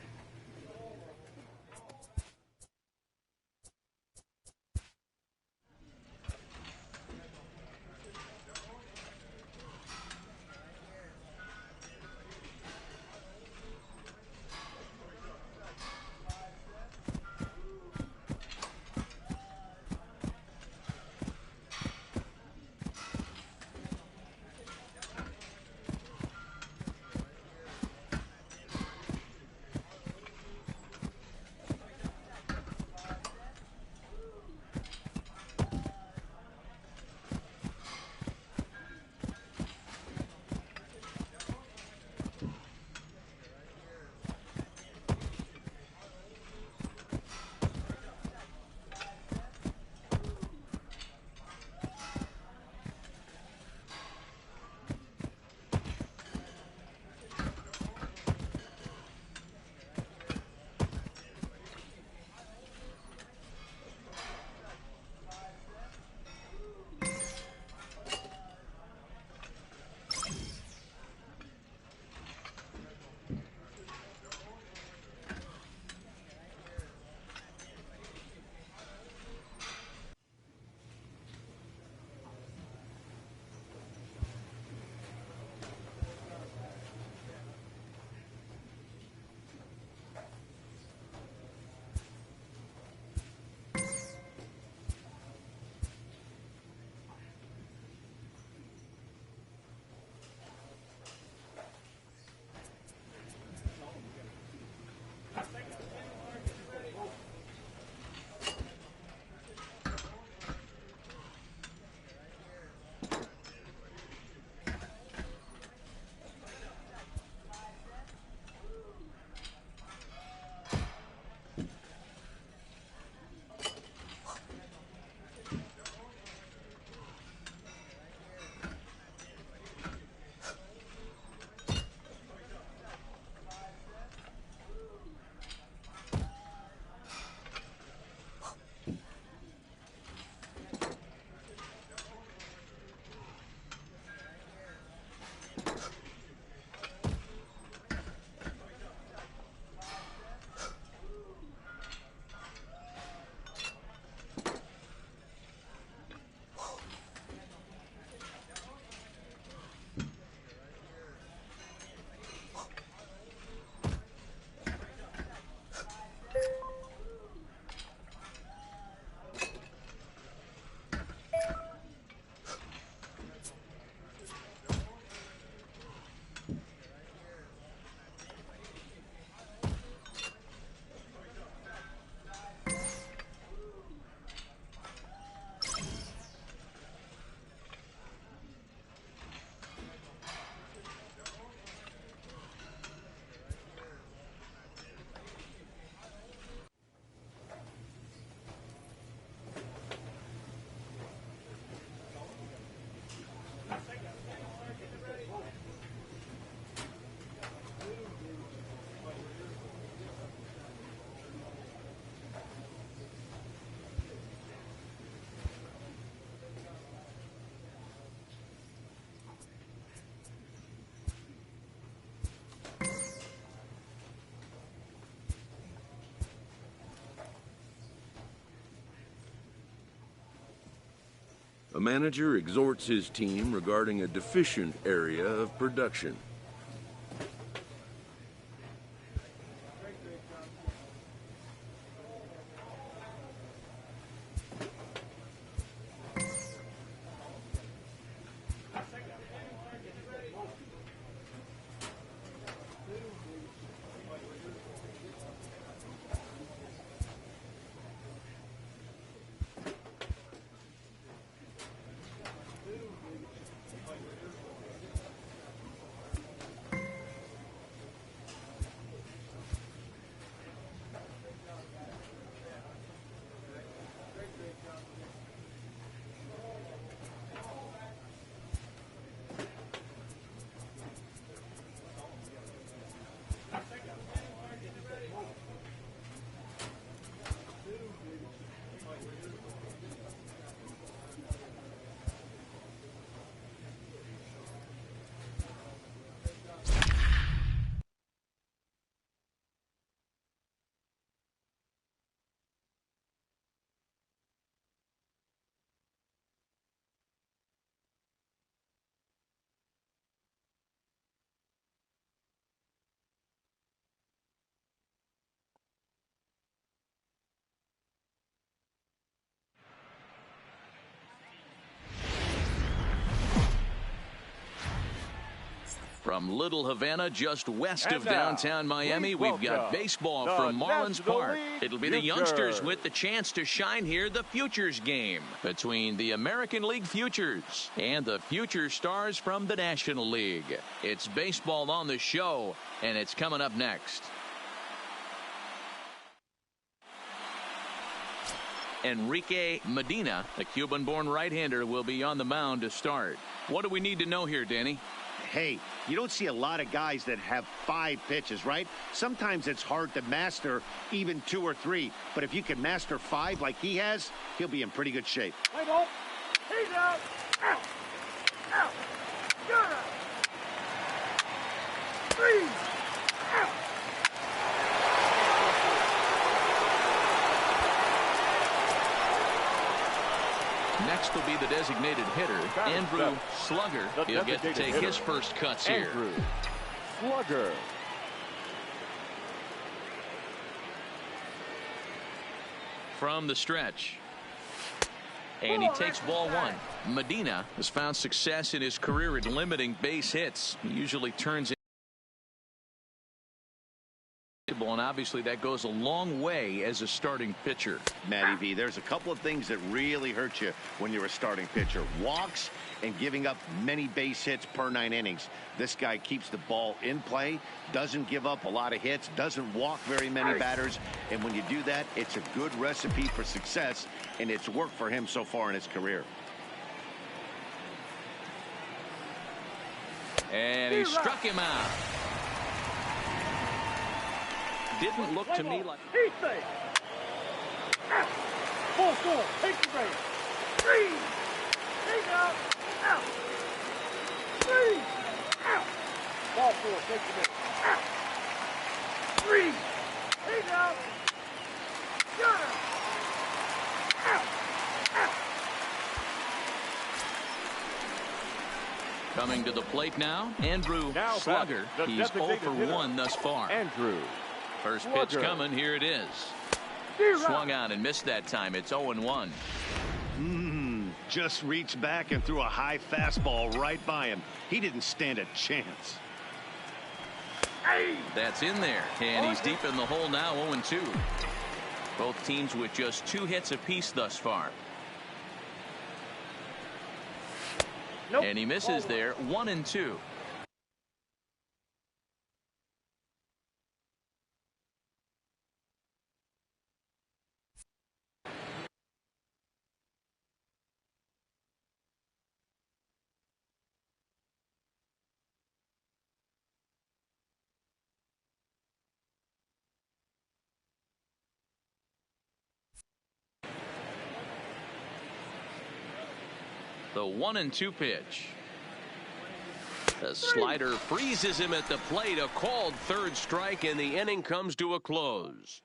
A manager exhorts his team regarding a deficient area of production. From Little Havana, just west And of now, downtown Miami, please we've got welcome baseball the from Marlins National Park. League It'll be the Futures. youngsters with the chance to shine here, the Futures game between the American League Futures and the Future Stars from the National League. It's baseball on the show, and it's coming up next. Enrique Medina, the Cuban-born right-hander, will be on the mound to start. What do we need to know here, Danny? Hey, you don't see a lot of guys that have 5 pitches, right? Sometimes it's hard to master even 2 or 3. But if you can master 5 like he has, he'll be in pretty good shape. Play ball. He's out. Out. Out. You're out. 3. Out. Next will be the designated hitter, Andrew Slugger. He'll get to take his first cuts here. Andrew Slugger. From the stretch. And he takes ball 1. Medina has found success in his career at limiting base hits. He usually turns and obviously that goes a long way as a starting pitcher. Matty V, there's a couple of things that really hurt you when you're a starting pitcher. Walks and giving up many base hits per 9 innings. This guy keeps the ball in play, doesn't give up a lot of hits, doesn't walk very many batters. And when you do that, it's a good recipe for success, and it's worked for him so far in his career. And he struck him out. Didn't look to me like He's safe. Out. Full score. Take the base. 3. He's out. Out. 3. Out. Ball 4. Take the base. Out. 3. He's out. You're out. Out. Out. coming to the plate now, Andrew Now Slugger. back, He's 0 designated for hitter, 1 thus far. Andrew First Slugger. pitch coming. Here it is. Swung out and missed that time. It's 0-1. Just reached back and threw a high fastball right by him. He didn't stand a chance. That's in there, and he's deep in the hole now, 0-2. Both teams with just 2 hits apiece thus far. Nope. And he misses there, 1-2. The 1-2 pitch. The slider freezes him at the plate. A called third strike, and the inning comes to a close.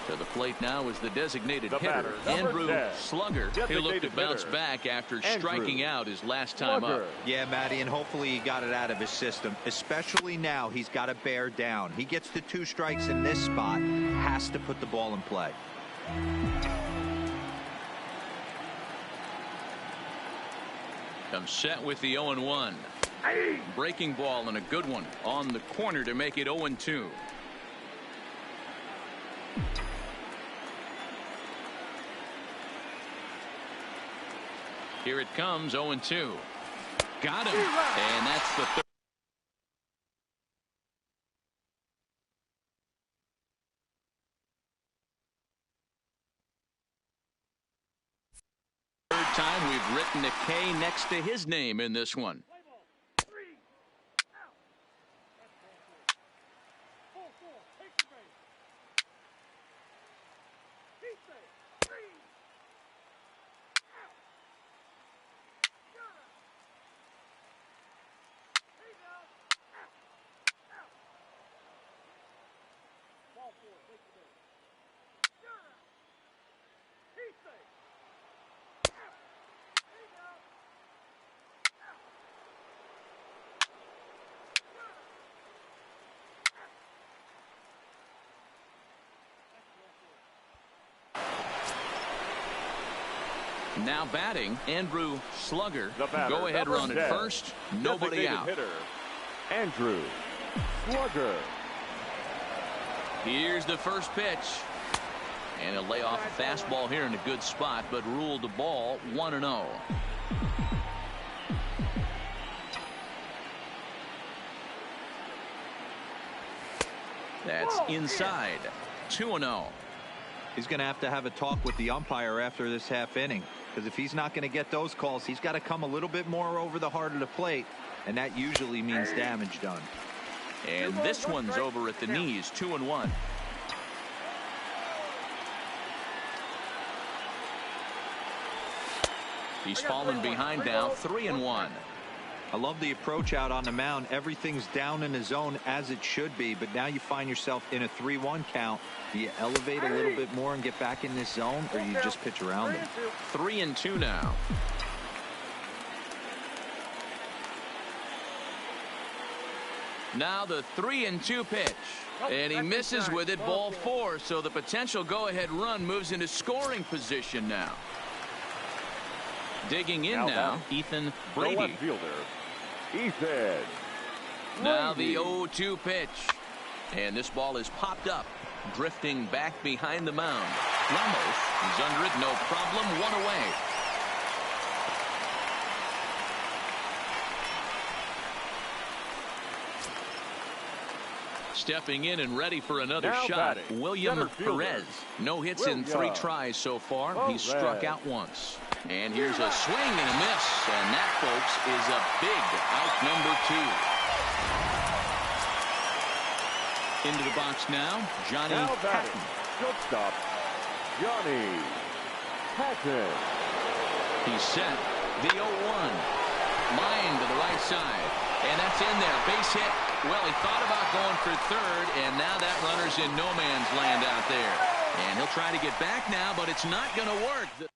To the plate now is the designated hitter, Andrew Slugger. He'll look to bounce back after striking out his last time up. Yeah, Matty, and hopefully he got it out of his system. Especially now, he's got to bear down. He gets the 2 strikes in this spot, has to put the ball in play. Comes set with the 0-1. Breaking ball and a good one on the corner to make it 0-2. Here it comes, 0-2. Got him. And that's the third time we've written a K next to his name in this one. Now batting, Andrew Slugger. Batter, Go ahead run 10, at first. Nobody out. Hitter, Andrew Slugger. Here's the first pitch. And he'll lay off a fastball here in a good spot, but ruled the ball 1-0. That's inside. 2-0. He's going to have a talk with the umpire after this half inning, because if he's not going to get those calls, he's got to come a little bit more over the heart of the plate, and that usually means damage done. And this one's over at the knees. 2-1. He's fallen behind now. 3-1. I love the approach out on the mound. Everything's down in the zone as it should be, but now you find yourself in a 3-1 count. Do you elevate a little bit more and get back in this zone, or you just pitch around them? 3-2 now. Now the 3-2 pitch. And he misses with it. Ball 4. So the potential go-ahead run moves into scoring position now. Digging in now, Ethan Brady. The left fielder, Ethan. Now the 0-2 pitch. And this ball is popped up, drifting back behind the mound. Ramos is under it, no problem. 1 away. Stepping in and ready for another Now shot, batting, William center fielder, Perez. No hits in 3 tries so far. He's struck out once. And here's a swing and a miss. And that, folks, is a big out number 2. Into the box now, Johnny Hatton. Shortstop, Johnny Hatton. He's set. The 0-1. Line to the right side. And that's in there. Base hit. Well, he thought about going for third, and now that runner's in no man's land out there. And he'll try to get back now, but it's not going to work.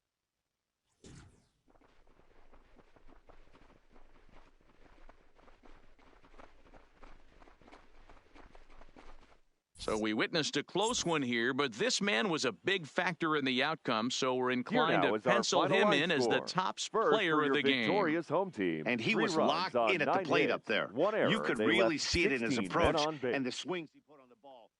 So we witnessed a close one here, but this man was a big factor in the outcome, so we're inclined to pencil him in as the top player of the game. Home team. And he was locked in at the plate up there. You could really see it in his approach and the swings he put on the ball.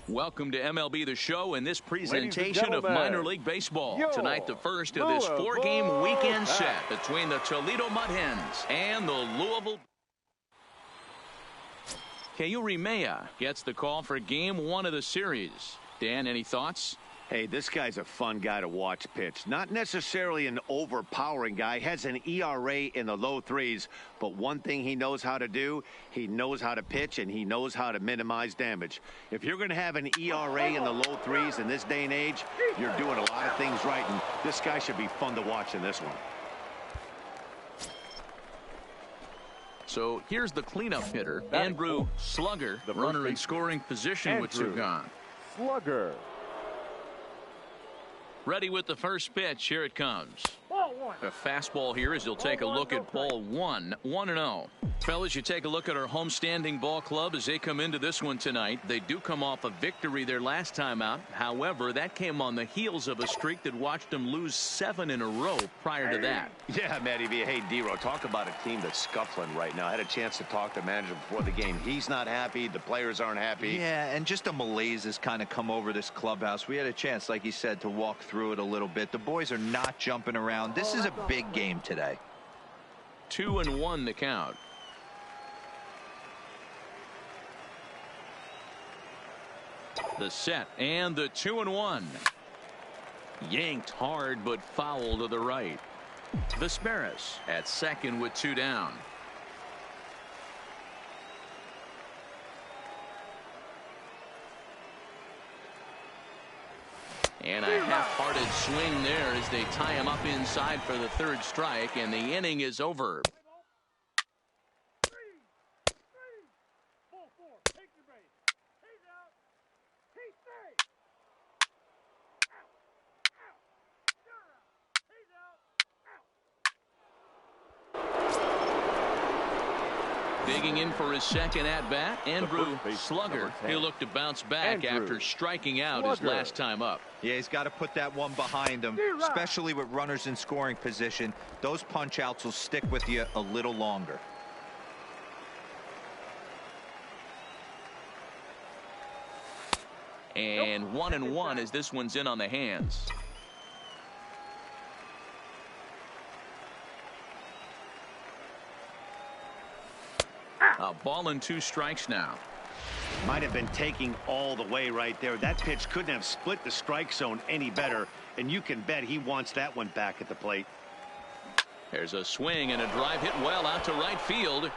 Welcome to MLB The Show and this presentation of minor league baseball. Tonight, the first of this 4-game weekend set between the Toledo Mud Hens and the Louisville. Kayuri Maya gets the call for game 1 of the series. Dan, any thoughts? Hey, this guy's a fun guy to watch pitch. Not necessarily an overpowering guy. Has an ERA in the low 3s. But one thing he knows how to do, he knows how to pitch and he knows how to minimize damage. If you're going to have an ERA in the low 3s in this day and age, you're doing a lot of things right. And this guy should be fun to watch in this one. So here's the cleanup hitter, Andrew Slugger, the runner in scoring position with 2 gone. Slugger. Ready with the first pitch. Here it comes. Ball 1. A fastball here as he'll take a look at ball 1. 1-0. Fellas, you take a look at our homestanding ball club as they come into this one tonight. They do come off a victory their last time out. However, that came on the heels of a streak that watched them lose 7 in a row prior to that. Yeah, Matty V. Hey, D-Ro, talk about a team that's scuffling right now. I had a chance to talk to the manager before the game. He's not happy. The players aren't happy. Yeah, and just a malaise has kind of come over this clubhouse. We had a chance, like he said, to walk through it a little bit. The boys are not jumping around. This is a big game today. 2-1 the count. The set and the 2-1. Yanked hard but foul to the right. Vesperis at second with 2 down. And a half-hearted swing there as they tie him up inside for the 3rd strike, and the inning is over. Ball 4. Take your base. He's out. He's safe. Out. Out. You're out. He's out. Out. Digging in for his second at-bat, Andrew Slugger. He'll look to bounce back after striking out his last time up. Yeah, he's got to put that one behind him, especially with runners in scoring position. Those punch-outs will stick with you a little longer. And 1-1 as this one's in on the hands. A ball and 2 strikes now. Might have been taking all the way right there. That pitch couldn't have split the strike zone any better, and you can bet he wants that one back at the plate. There's a swing and a drive hit well out to right field,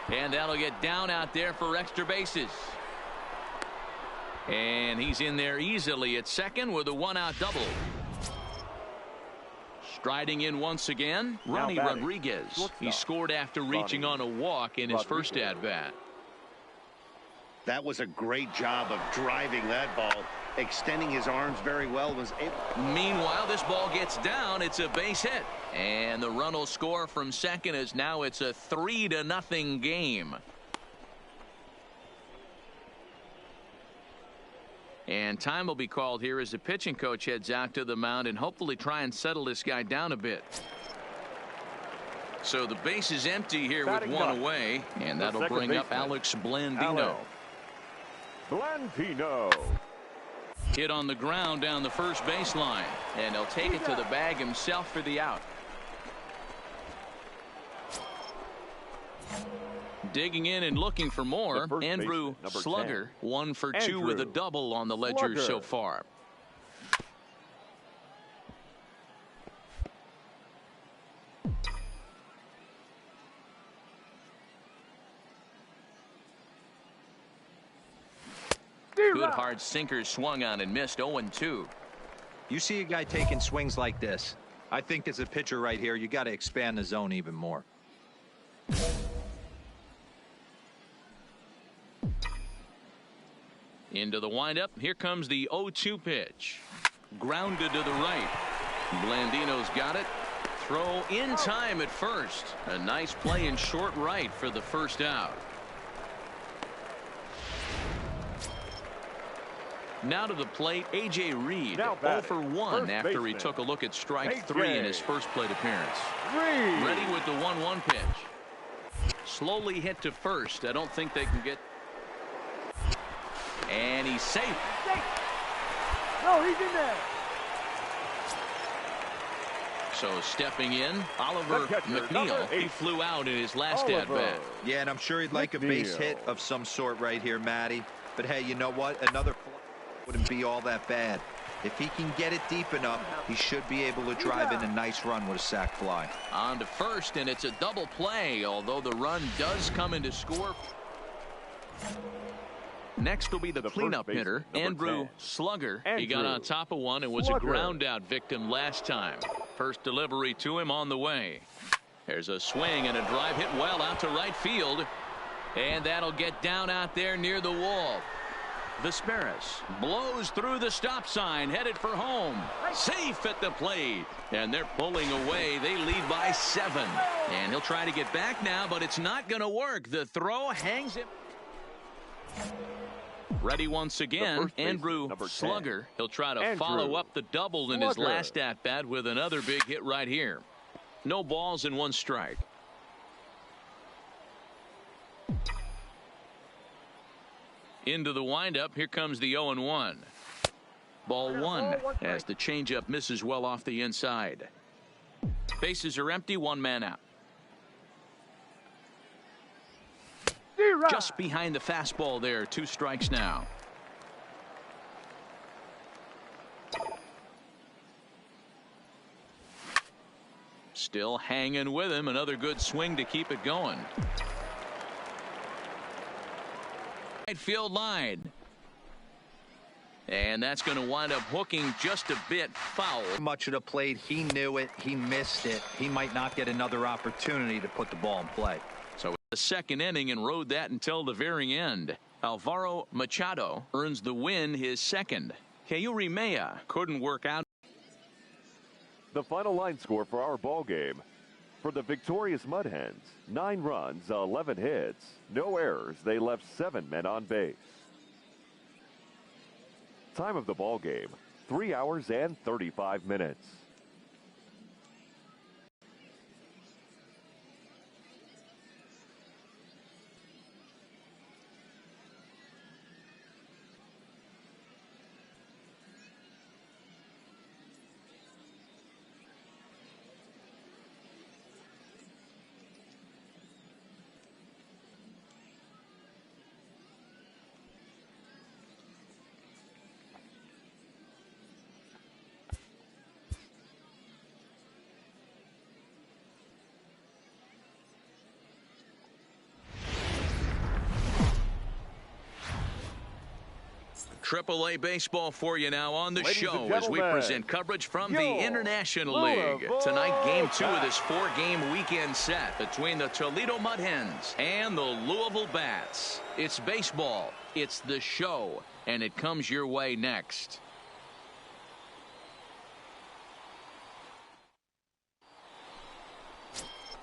and that'll get down out there for extra bases. And he's in there easily at second with a 1-out double. Striding in once again, Ronnie Rodriguez. He scored after reaching on a walk in his first at-bat. That was a great job of driving that ball, extending his arms very well. Meanwhile, this ball gets down. It's a base hit, and the run will score from second as now it's a 3-0 game. And time will be called here as the pitching coach heads out to the mound and hopefully try and settle this guy down a bit. So the base is empty here with 1 away, and that'll bring up Alex Blandino. Hit on the ground down the first baseline, and he'll take it to the bag himself for the out. Digging in and looking for more, Andrew Slugger, 1 for 2 with a double on the ledger so far. Good hard sinker swung on and missed. 0-2. You see a guy taking swings like this. I think as a pitcher right here, you got to expand the zone even more. Into the windup. Here comes the 0-2 pitch. Grounded to the right. Blandino's got it. Throw in time at first. A nice play in short right for the first out. Now to the plate, A.J. Reed, 0 for 1 after he took a look at strike 3 in his first plate appearance. Ready with the 1-1 pitch. Slowly hit to first. I don't think they can get. And he's safe. No, he's in there. So stepping in, Oliver McNeil. He flew out in his last at-bat. Yeah, and I'm sure he'd like a base hit of some sort right here, Matty. But hey, you know what? Another wouldn't be all that bad. If he can get it deep enough, he should be able to drive in a nice run with a sac fly. On to first, and it's a double play, although the run does come into score. Next will be the cleanup hitter, Andrew Slugger. He got on top of one and was a ground out victim last time. First delivery to him on the way. There's a swing and a drive hit well out to right field. And that'll get down out there near the wall. Vesperis blows through the stop sign, headed for home. Safe at the plate. And they're pulling away. They lead by 7. And he'll try to get back now, but it's not going to work. The throw hangs him. Ready once again, Andrew Slugger. He'll try to follow up the double in his last at-bat with another big hit right here. No balls and 1 strike. Into the windup. Here comes the 0-1. Ball 1 as the changeup misses well off the inside. Bases are empty. 1 man out. Just behind the fastball there. 2 strikes now. Still hanging with him. Another good swing to keep it going. Right field line. And that's going to wind up hooking just a bit foul. Much of the plate. He knew it. He missed it. He might not get another opportunity to put the ball in play. So the second inning and rode that until the very end. Alvaro Machado earns the win, his second. Kayuri Maya couldn't work out. The final line score for our ball game. For the victorious Mud Hens, 9 runs, 11 hits, no errors. They left 7 men on base. Time of the ball game, 3 hours and 35 minutes. Triple-A baseball for you now on the show as we present coverage from the International League. Tonight, Game 2 of this 4-game weekend set between the Toledo Mud Hens and the Louisville Bats. It's baseball, it's the show, and it comes your way next.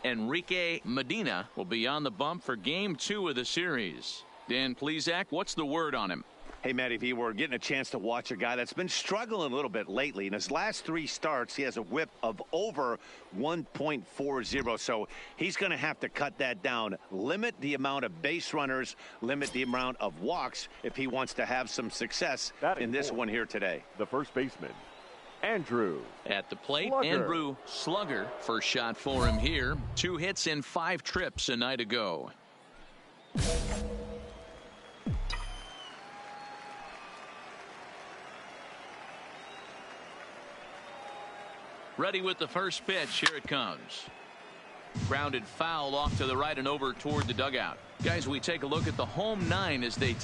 Enrique Medina will be on the bump for Game 2 of the series. Dan Plesac, what's the word on him? Hey, Matty V, we're getting a chance to watch a guy that's been struggling a little bit lately. In his last 3 starts, he has a whip of over 1.40, so he's going to have to cut that down. Limit the amount of base runners, limit the amount of walks if he wants to have some success in this one here today. The first baseman, Andrew. At the plate, Slugger. Andrew Slugger. First shot for him here. 2 hits in 5 trips a night ago. Ready with the first pitch. Here it comes. Grounded foul off to the right and over toward the dugout. Guys, we take a look at the home 9 as they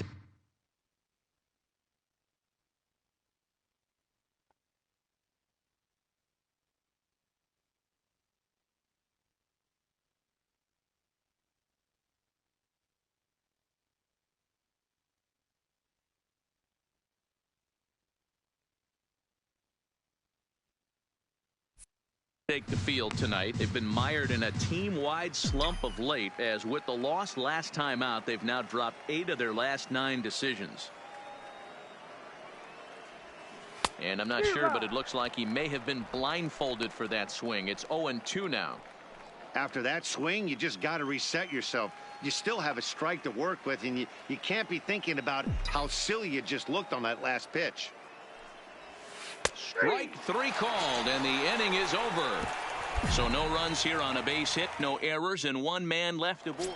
take the field tonight. They've been mired in a team-wide slump of late, as with the loss last time out, they've now dropped 8 of their last 9 decisions. And I'm not sure, but it looks like he may have been blindfolded for that swing. It's 0-2 now. After that swing, you just got to reset yourself. You still have a strike to work with, and you can't be thinking about how silly you just looked on that last pitch. Strike 3 called, and the inning is over. So no runs here on a base hit, no errors, and 1 man left to board.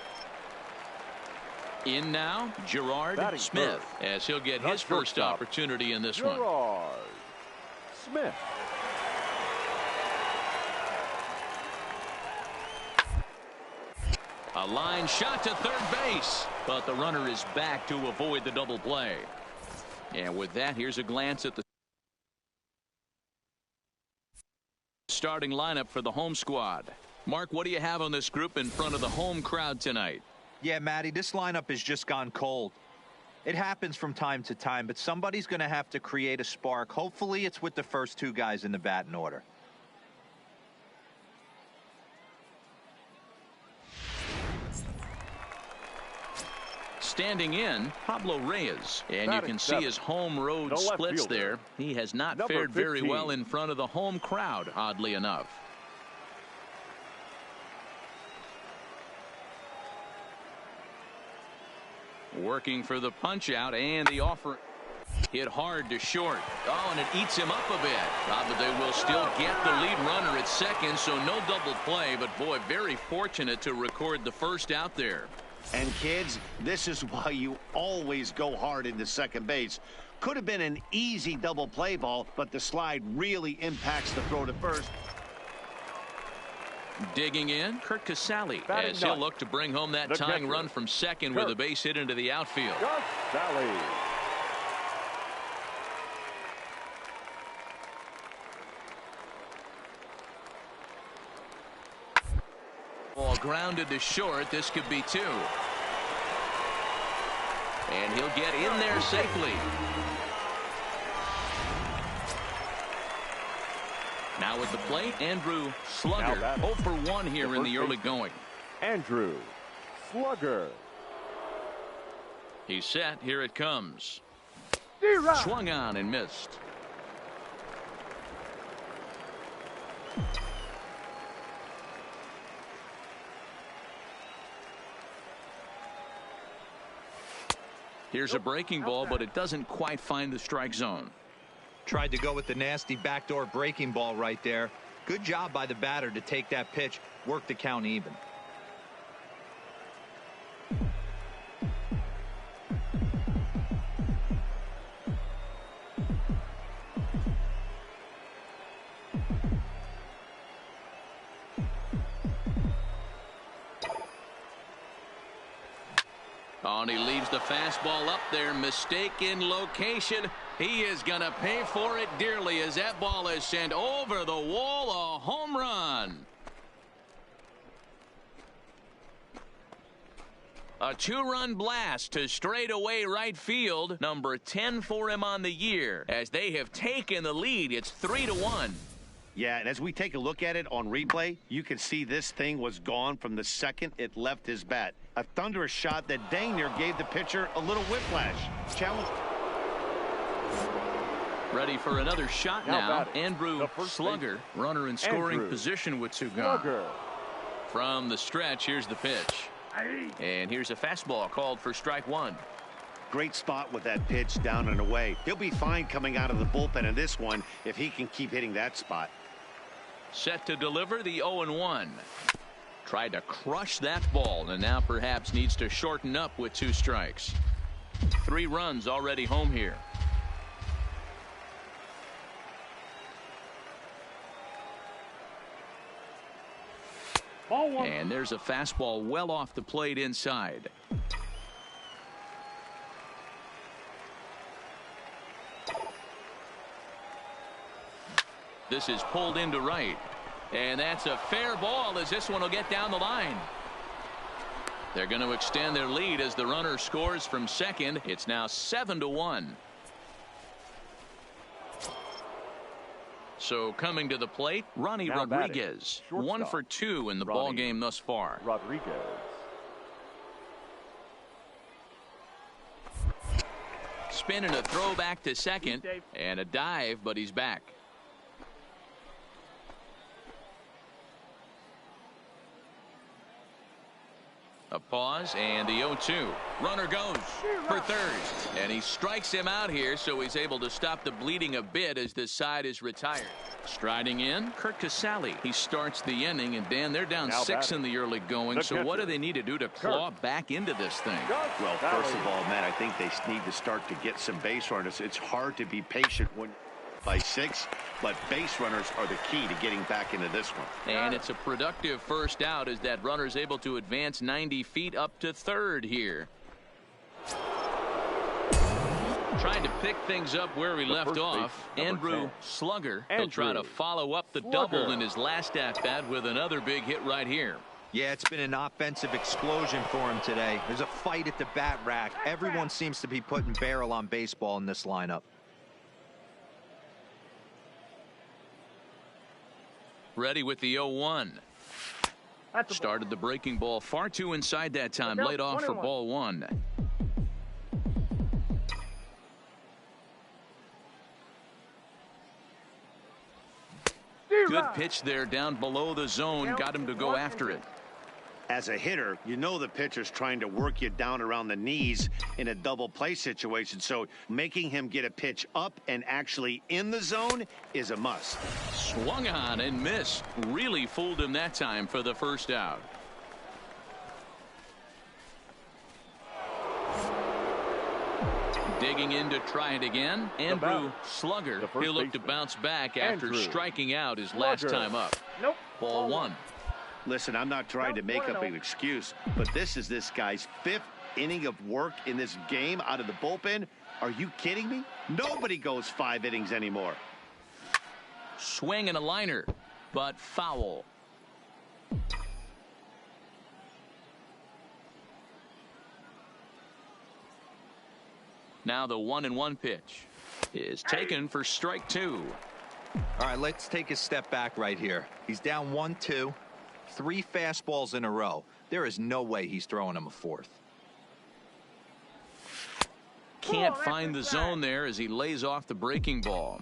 In now, Gerard Smith, as he'll get his first opportunity in this one. Gerard Smith. A line shot to third base, but the runner is back to avoid the double play. And with that, here's a glance at the starting lineup for the home squad. Mark, what do you have on this group in front of the home crowd tonight? Yeah, Matty, this lineup has just gone cold. It happens from time to time, but somebody's going to have to create a spark. Hopefully it's with the first 2 guys in the batting order. Standing in, Pablo Reyes, and you can see his home road splits there. He has not fared very well in front of the home crowd, oddly enough. Working for the punch out, and the offer hit hard to short. Oh, and it eats him up a bit. But they will still get the lead runner at second, so no double play, but boy, very fortunate to record the first out there. And kids, this is why you always go hard into second base. Could have been an easy double play ball, but the slide really impacts the throw to first. Digging in, Kurt Casale, as he'll look to bring home that tying run from second with a base hit into the outfield. Casale. Ball grounded to short. This could be 2. And he'll get in there safely. Now at the plate, Andrew Slugger. 0 for 1 here in the early going. Andrew Slugger. He's set. Here it comes. Swung on and missed. Here's a breaking ball, but it doesn't quite find the strike zone. Tried to go with the nasty backdoor breaking ball right there. Good job by the batter to take that pitch, work the count even. Oh, and he leaves the fastball up there. Mistaken location. He is going to pay for it dearly as that ball is sent over the wall. A home run. A 2-run blast to straightaway right field. Number 10 for him on the year. As they have taken the lead, it's 3-1. Yeah, and as we take a look at it on replay, you can see this thing was gone from the second it left his bat. A thunderous shot that dang near gave the pitcher a little whiplash. Challenge. Ready for another shot now. Andrew Slugger, runner in scoring position with 2 gone. From the stretch, here's the pitch. And here's a fastball called for strike 1. Great spot with that pitch down and away. He'll be fine coming out of the bullpen in this one if he can keep hitting that spot. Set to deliver the 0-1. Tried to crush that ball and now perhaps needs to shorten up with 2 strikes. 3 runs already home here. And there's a fastball well off the plate inside. This is pulled into right. And that's a fair ball as this one will get down the line. They're going to extend their lead as the runner scores from second. It's now 7-1. So coming to the plate, Ronnie Rodriguez. 1 for 2 in the ball game thus far. Rodriguez. Spin and a throw back to second. And a dive, but he's back. A pause and the 0-2. Runner goes for third. And he strikes him out here, so he's able to stop the bleeding a bit as this side is retired. Striding in, Kurt Casale. He starts the inning, and Dan, they're down 6 in the early going. So what do they need to do to claw back into this thing? Well, first of all, Matt, I think they need to start to get some base runners. It's hard to be patient when by 6, but base runners are the key to getting back into this one. And it's a productive first out as that runner's able to advance 90 feet up to third here. Trying to pick things up where we left off. Andrew Slugger. He'll try to follow up the double in his last at-bat with another big hit right here. Yeah, it's been an offensive explosion for him today. There's a fight at the bat rack. Everyone seems to be putting barrel on baseball in this lineup. Ready with the 0-1. Started the breaking ball far too inside that time. Laid off for ball 1. Good pitch there down below the zone. Got him to go after it. As a hitter, you know the pitcher's trying to work you down around the knees in a double play situation. So making him get a pitch up and actually in the zone is a must. Swung on and missed. Really fooled him that time for the first out. Digging in to try it again. Andrew Slugger. He'll look to bounce back after striking out his last time up. Ball 1. Listen, I'm not trying to make up an excuse, but this is this guy's 5th inning of work in this game out of the bullpen. Are you kidding me? Nobody goes 5 innings anymore. Swing and a liner, but foul. Now the 1-1 pitch is taken for strike 2. All right, let's take a step back right here. He's down 1-2. 3 fastballs in a row. There is no way he's throwing him a 4th. Can't find the zone there as he lays off the breaking ball.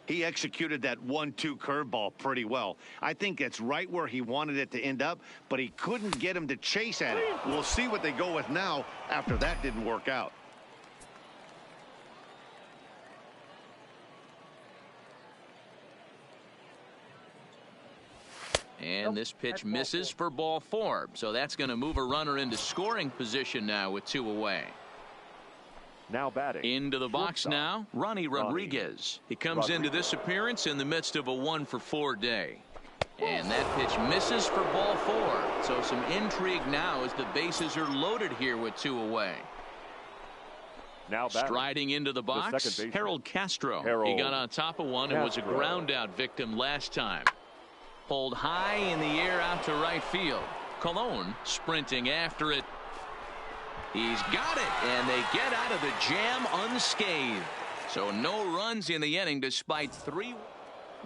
He executed that 1-2 curveball pretty well. I think that's right where he wanted it to end up, but he couldn't get him to chase at it. We'll see what they go with now after that didn't work out. And this pitch misses for ball 4. So that's going to move a runner into scoring position now with 2 away. Now batting. Into the box now, Ronnie Rodriguez. He comes into this appearance in the midst of a 1-for-4 day. And that pitch misses for ball 4. So some intrigue now as the bases are loaded here with 2 away. Now striding into the box, Harold Castro. He got on top of one and was a ground out victim last time. Pulled high in the air out to right field. Colon sprinting after it. He's got it, and they get out of the jam unscathed. So no runs in the inning despite 3.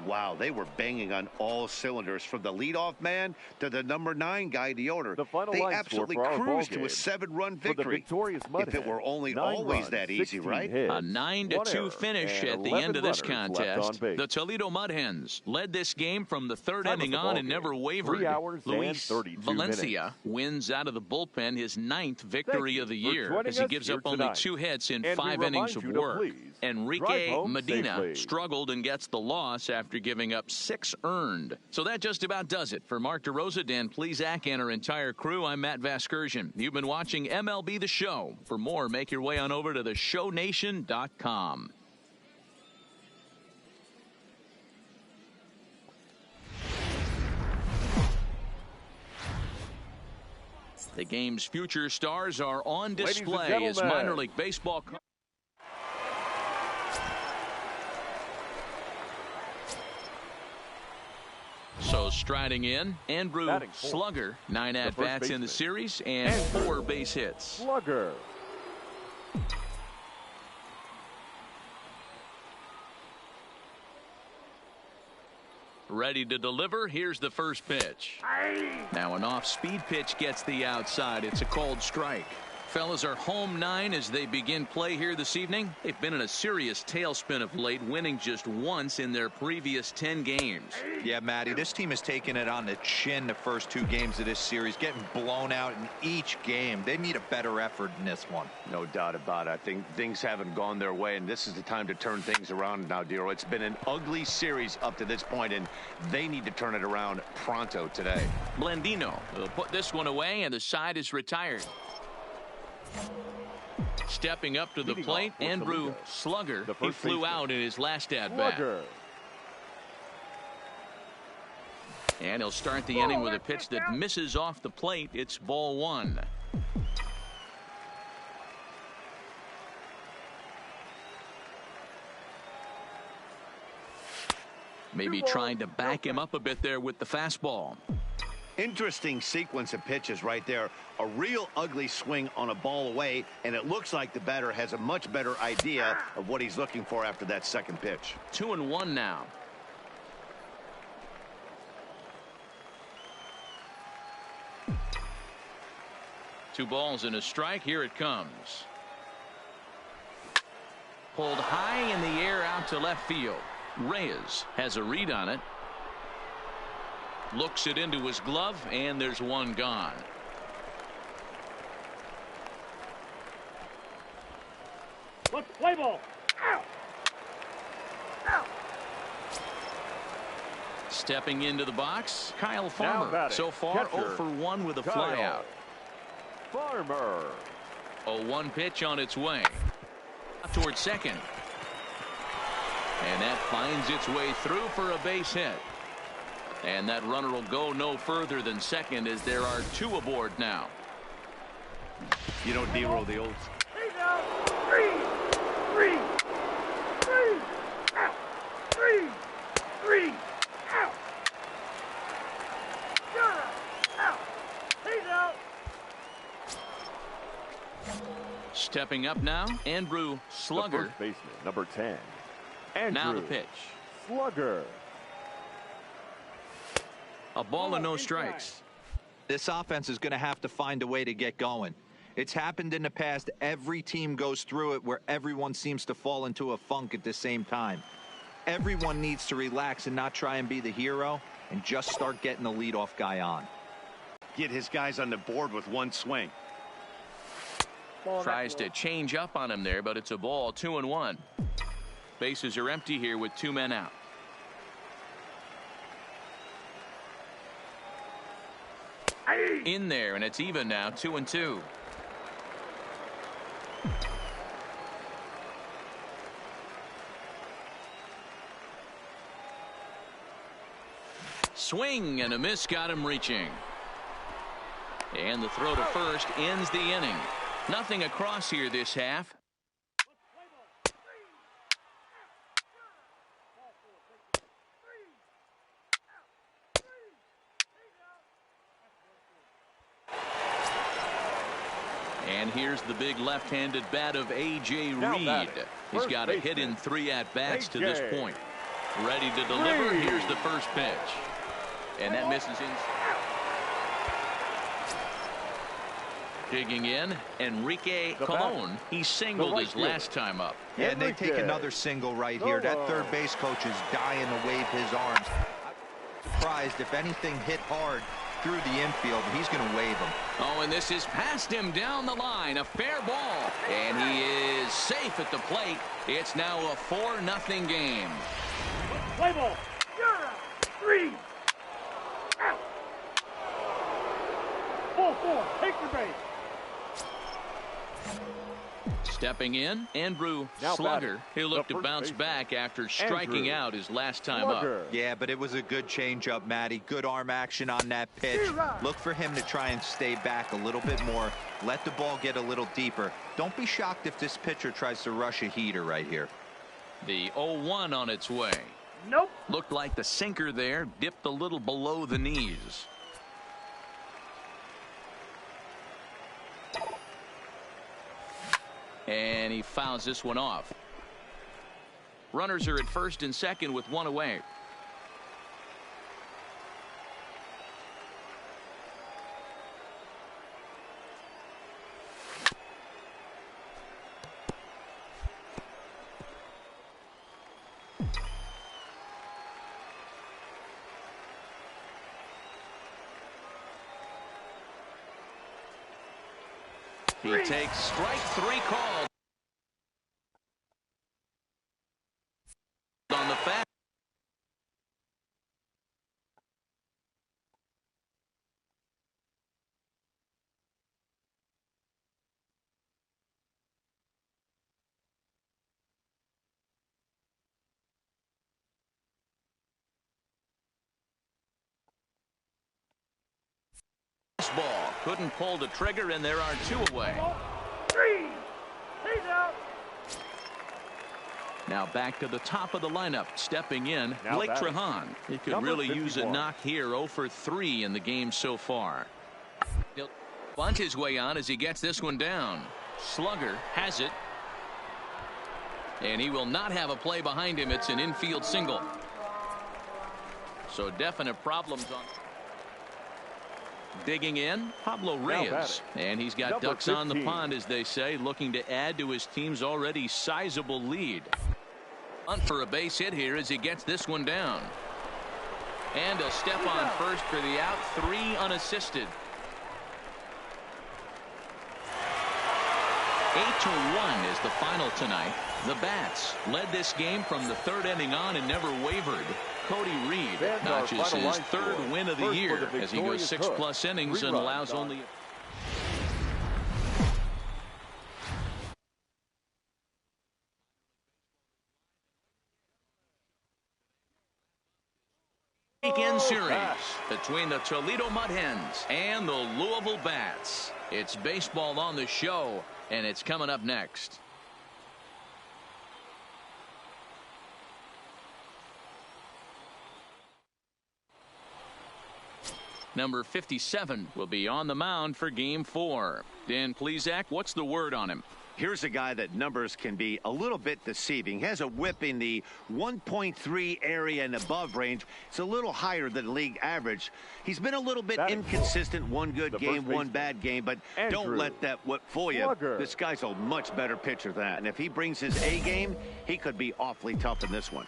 Wow, they were banging on all cylinders from the leadoff man to the number 9 guy, the owner. They absolutely cruised to a 7-run victory. If it were only always that easy, right? A 9-2 finish at the end of this contest. The Toledo Mud Hens led this game from the 3rd inning on and never wavered. Luis Valencia wins out of the bullpen his 9th victory of the year as he gives up only 2 hits in 5 innings of work. Enrique Medina struggled and gets the loss after giving up 6 earned. So that just about does it. For Mark DeRosa, Dan Plesac, and our entire crew, I'm Matt Vasgersian. You've been watching MLB The Show. For more, make your way on over to theshownation.com. The game's future stars are on display as minor league baseball. So striding in, Andrew Slugger, 9 at-bats in the series and 4 base hits. Slugger. Ready to deliver. Here's the first pitch. Now an off-speed pitch gets the outside. It's a called strike. Fellas are home 9 as they begin play here this evening. They've been in a serious tailspin of late, winning just once in their previous 10 games. Yeah, Matty, this team has taken it on the chin the first 2 games of this series, getting blown out in each game. They need a better effort in this one. No doubt about it. I think things haven't gone their way, and this is the time to turn things around now, Dero. It's been an ugly series up to this point, and they need to turn it around pronto today. Blandino will put this one away, and the side is retired. Stepping up to the plate, Andrew Slugger. He flew out in his last at-bat. And he'll start the inning with a pitch that misses off the plate. It's ball 1. Maybe trying to back him up a bit there with the fastball. Interesting sequence of pitches right there. A real ugly swing on a ball away, and it looks like the batter has a much better idea of what he's looking for after that second pitch. 2-1 now. Two balls and a strike. Here it comes. Pulled high in the air out to left field. Reyes has a read on it. Looks it into his glove, and there's one gone. Let's play ball. Ow. Ow. Stepping into the box, Kyle Farmer. So far, 0 for 1 with a flyout. Farmer. 0-1 pitch on its way. Up towards second. And that finds its way through for a base hit. And that runner will go no further than second as there are 2 aboard now. You know, Dero, the old... He's out. 3. 3. 3. Out. 3. 3. Out. Got it. Out. He's out. Stepping up now, Andrew Slugger. The first baseman, number 10. Andrew Now the pitch. Slugger. A ball and no strikes. This offense is going to have to find a way to get going. It's happened in the past. Every team goes through it where everyone seems to fall into a funk at the same time. Everyone needs to relax and not try and be the hero and just start getting the leadoff guy on. Get his guys on the board with one swing. Tries to change up on him there, but it's a ball. 2-1. Bases are empty here with 2 men out. In there, and it's even now. 2-2. Swing and a miss got him reaching. And the throw to first ends the inning. Nothing across here this half. And here's the big left-handed bat of A.J. Reed. He's got a hit in 3 at-bats to this point. Ready to deliver. Here's the first pitch. And that misses inside. Digging in, Enrique Colon. He singled his last time up. Yeah, and they take another single right here. That third base coach is dying to wave his arms. I'm surprised if anything hit hard through the infield, he's going to wave him. Oh, and this is past him down the line. A fair ball. And he is safe at the plate. It's now a 4-0 game. Play ball. You're out. 3. Out. Ball 4. Take your base. Stepping in, Andrew Slugger. He'll look to bounce back after striking out his last time up. Yeah, but it was a good changeup, Matty. Good arm action on that pitch. Look for him to try and stay back a little bit more. Let the ball get a little deeper. Don't be shocked if this pitcher tries to rush a heater right here. The 0-1 on its way. Nope. Looked like the sinker there dipped a little below the knees. And he fouls this one off. Runners are at first and second with 1 away. He takes strike 3 called on the fast. Ball couldn't pull the trigger, and there are 2 away. 3. He's out. Now back to the top of the lineup, stepping in, Blake Trehan. He could really use a knock here. 0 for 3 in the game so far. He'll bunt his way on as he gets this one down. Slugger has it, and he will not have a play behind him. It's an infield single. So definite problems on. Digging in, Pablo Reyes, and he's got ducks 15 on the pond, as they say, looking to add to his team's already sizable lead. Hunt for a base hit here as he gets this one down. And a step on first for the out, 3 unassisted. 8-1 is the final tonight. The Bats led this game from the 3rd inning on and never wavered. Cody Reed notches his 3rd win of the year as he goes 6+ innings and allows only. Weekend series between the Toledo Mud Hens and the Louisville Bats. It's baseball on the show, and it's coming up next. Number 57 will be on the mound for Game 4. Dan Plesac, what's the word on him? Here's a guy that numbers can be a little bit deceiving. He has a whip in the 1.3 area and above range. It's a little higher than league average. He's been a little bit inconsistent. One good game, one bad game, but don't let that whip fool you. This guy's a much better pitcher than that. And if he brings his A game, he could be awfully tough in this one.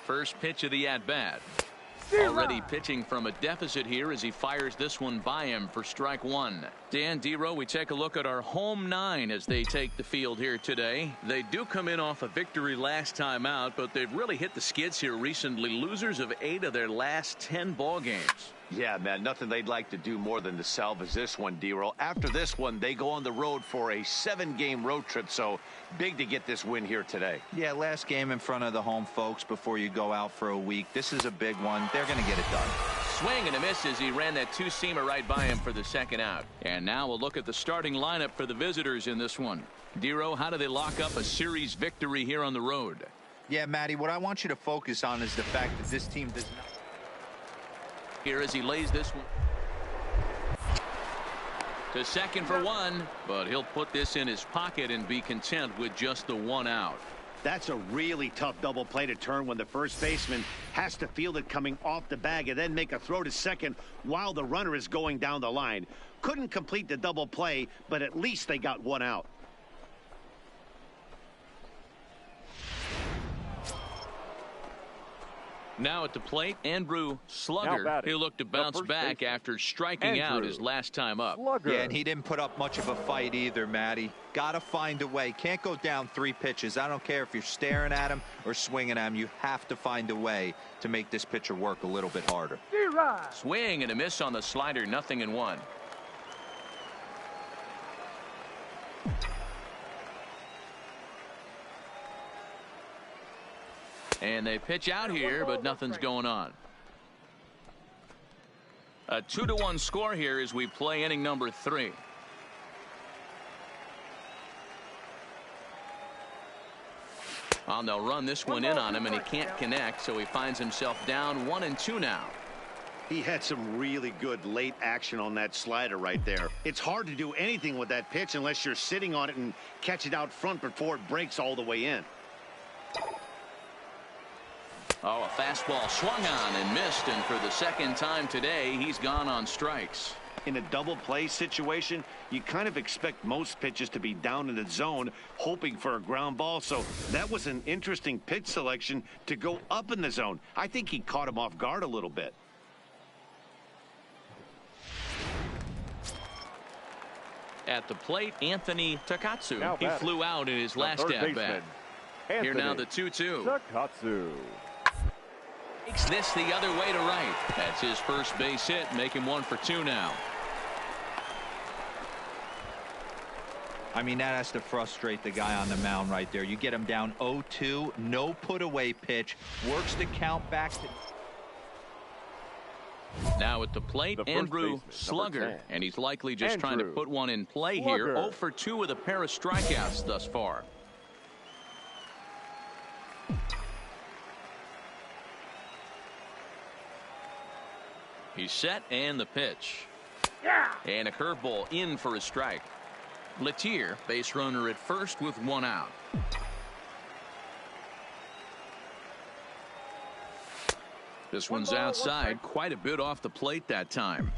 First pitch of the at-bat. Already pitching from a deficit here as he fires this one by him for strike 1. Dan Dero, we take a look at our home 9 as they take the field here today. They do come in off a victory last time out, but they've really hit the skids here recently. Losers of 8 of their last 10 ball games. Yeah, man, nothing they'd like to do more than to salvage this one, Dero. After this one, they go on the road for a 7-game road trip, so big to get this win here today. Yeah, last game in front of the home folks before you go out for a week. This is a big one. They're going to get it done. Swing and a miss as he ran that 2-seamer right by him for the 2nd out. And now we'll look at the starting lineup for the visitors in this one. Dero, how do they lock up a series victory here on the road? Yeah, Matty, what I want you to focus on is the fact that this team does not. Here as he lays this one to second for 1, but he'll put this in his pocket and be content with just the 1 out. That's a really tough double play to turn when the first baseman has to field it coming off the bag and then make a throw to second while the runner is going down the line. Couldn't complete the double play, but at least they got 1 out. Now at the plate, Andrew Slugger. He'll look to bounce back after striking out his last time up. Yeah, and he didn't put up much of a fight either, Matty. Got to find a way. Can't go down 3 pitches. I don't care if you're staring at him or swinging at him. You have to find a way to make this pitcher work a little bit harder. Swing and a miss on the slider, 0-1. And they pitch out here, but nothing's going on. A 2-1 score here as we play inning number 3. They'll run this one in on him, and he can't connect, so he finds himself down 1-2 now. He had some really good late action on that slider right there. It's hard to do anything with that pitch unless you're sitting on it and catch it out front before it breaks all the way in. Oh, a fastball swung on and missed, and for the 2nd time today, he's gone on strikes. In a double play situation, you kind of expect most pitches to be down in the zone, hoping for a ground ball. So that was an interesting pitch selection to go up in the zone. I think he caught him off guard a little bit. At the plate, Anthony Takatsu. Now He flew out in his the last third at-bat. baseman, Here now the Anthony 2-2. Takatsu. Takes this the other way to right. That's his first base hit, make him 1 for 2 now. I mean, that has to frustrate the guy on the mound right there. You get him down 0-2, no put away pitch, works the count back to... Now at the plate, The first Andrew baseman, Slugger, number 10. and he's likely just trying to Andrew put one in play Slugger. here. 0 for 2 with a pair of strikeouts thus far. He's set, and the pitch. And a curveball in for a strike. Letier, base runner at first with 1 out. This one's outside, quite a bit off the plate that time.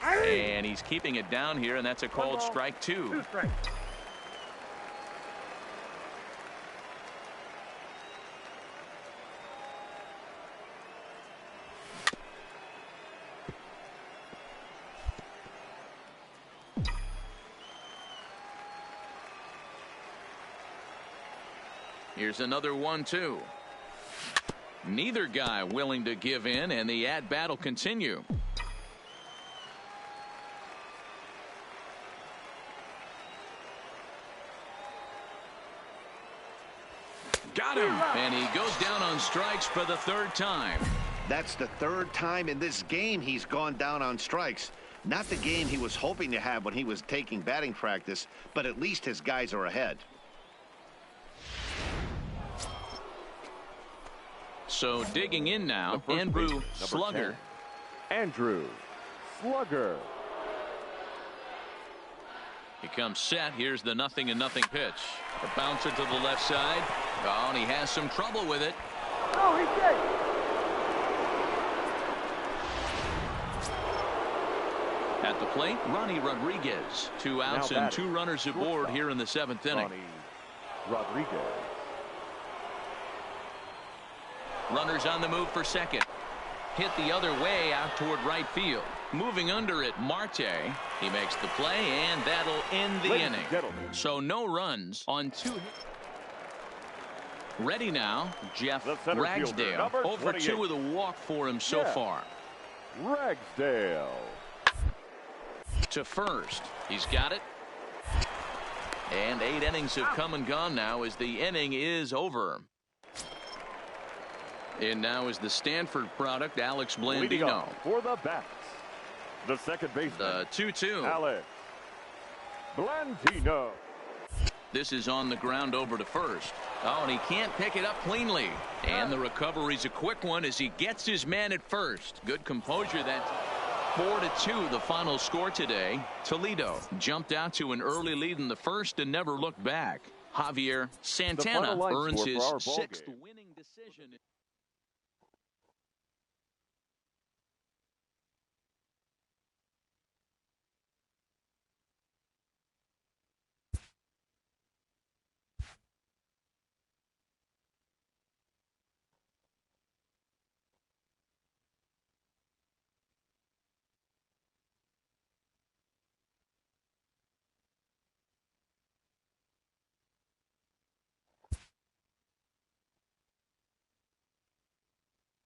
And he's keeping it down here, and that's a called strike 2. 2 strikes. Here's another 1-2. Neither guy willing to give in, and the at-bat will continue. Got him, and he goes down on strikes for the 3rd time. That's the 3rd time in this game he's gone down on strikes. Not the game he was hoping to have when he was taking batting practice, but at least his guys are ahead. So digging in now, The first Andrew baseman, number Slugger. 10. Andrew Slugger. He comes set. Here's the 0-0 pitch. A bouncer to the left side. Oh, and he has some trouble with it. No, he's safe. At the plate, Ronnie Rodriguez. 2 outs Now and batting, 2 runners aboard shortstop, here in the 7th inning. Ronnie Rodriguez. Runners on the move for second. Hit the other way out toward right field. Moving under it, Marte. He makes the play, and that'll end the Ladies and inning. gentlemen. So no runs on 2 hits. Ready now, Jeff The center fielder, Ragsdale. number Over 2 28. with a walk for him so Jeff far. Ragsdale. To first. He's got it. And 8 innings have come and gone now as the inning is over. And now is the Stanford product, Alex Leading Blandino. up for the bats, the second baseman, The 2-2. Alex Blandino. This is on the ground over to first. Oh, and he can't pick it up cleanly. And the recovery's a quick one as he gets his man at first. Good composure. That's 4-2 the final score today. Toledo jumped out to an early lead in the first and never looked back. Javier Santana final line earns score his for our ball 6th game. winning decision.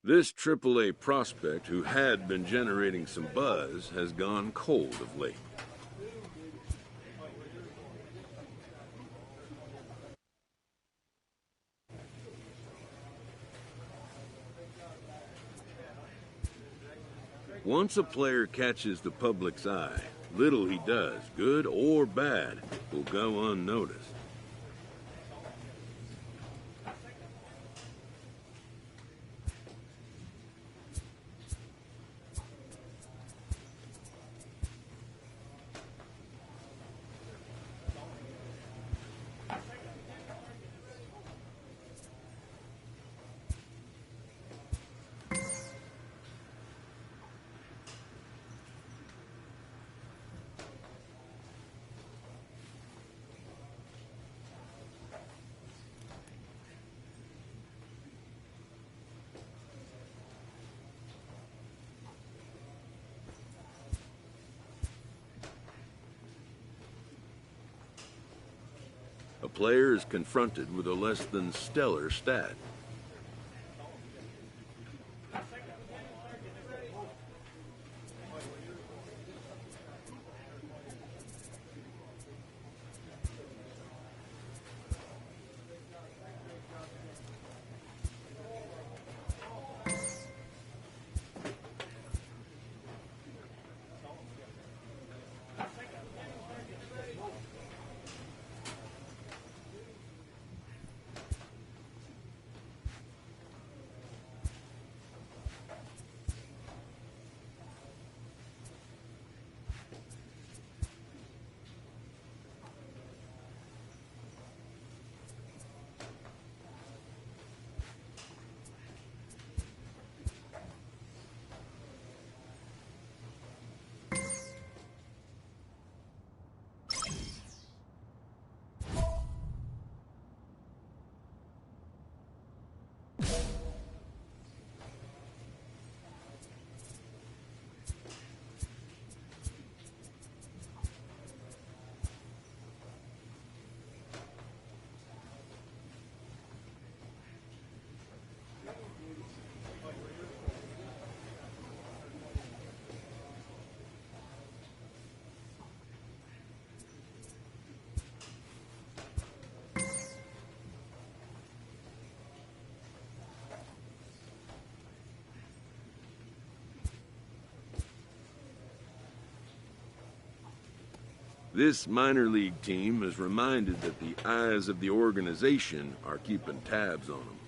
This AAA prospect, who had been generating some buzz, has gone cold of late. Once a player catches the public's eye, little he does, good or bad, will go unnoticed. player is confronted with a less than stellar stat. This minor league team is reminded that the eyes of the organization are keeping tabs on them.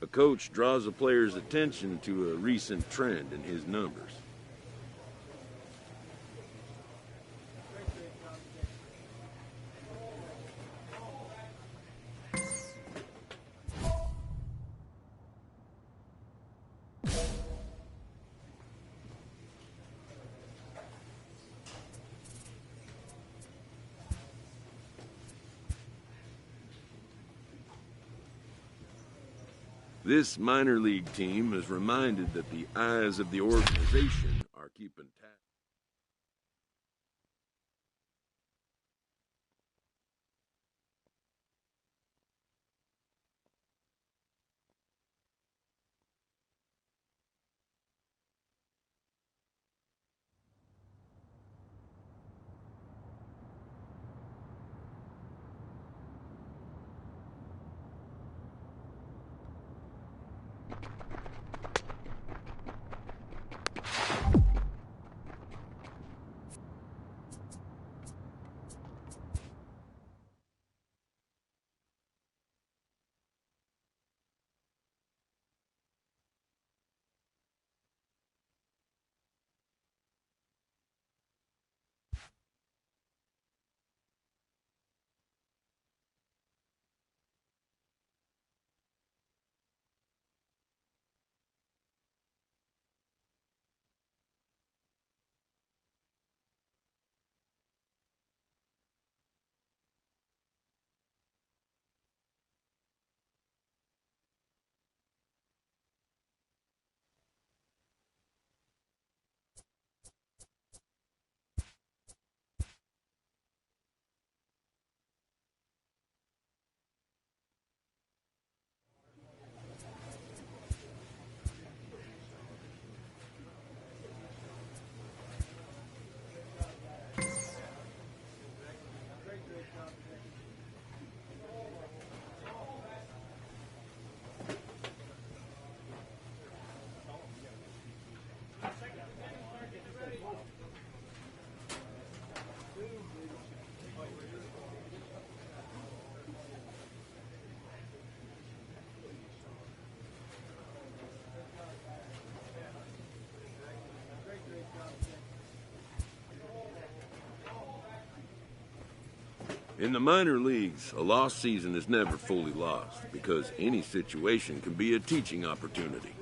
A coach draws a player's attention to a recent trend in his numbers. This minor league team is reminded that the eyes of the organization are keeping tabs. In the minor leagues, a lost season is never fully lost because any situation can be a teaching opportunity.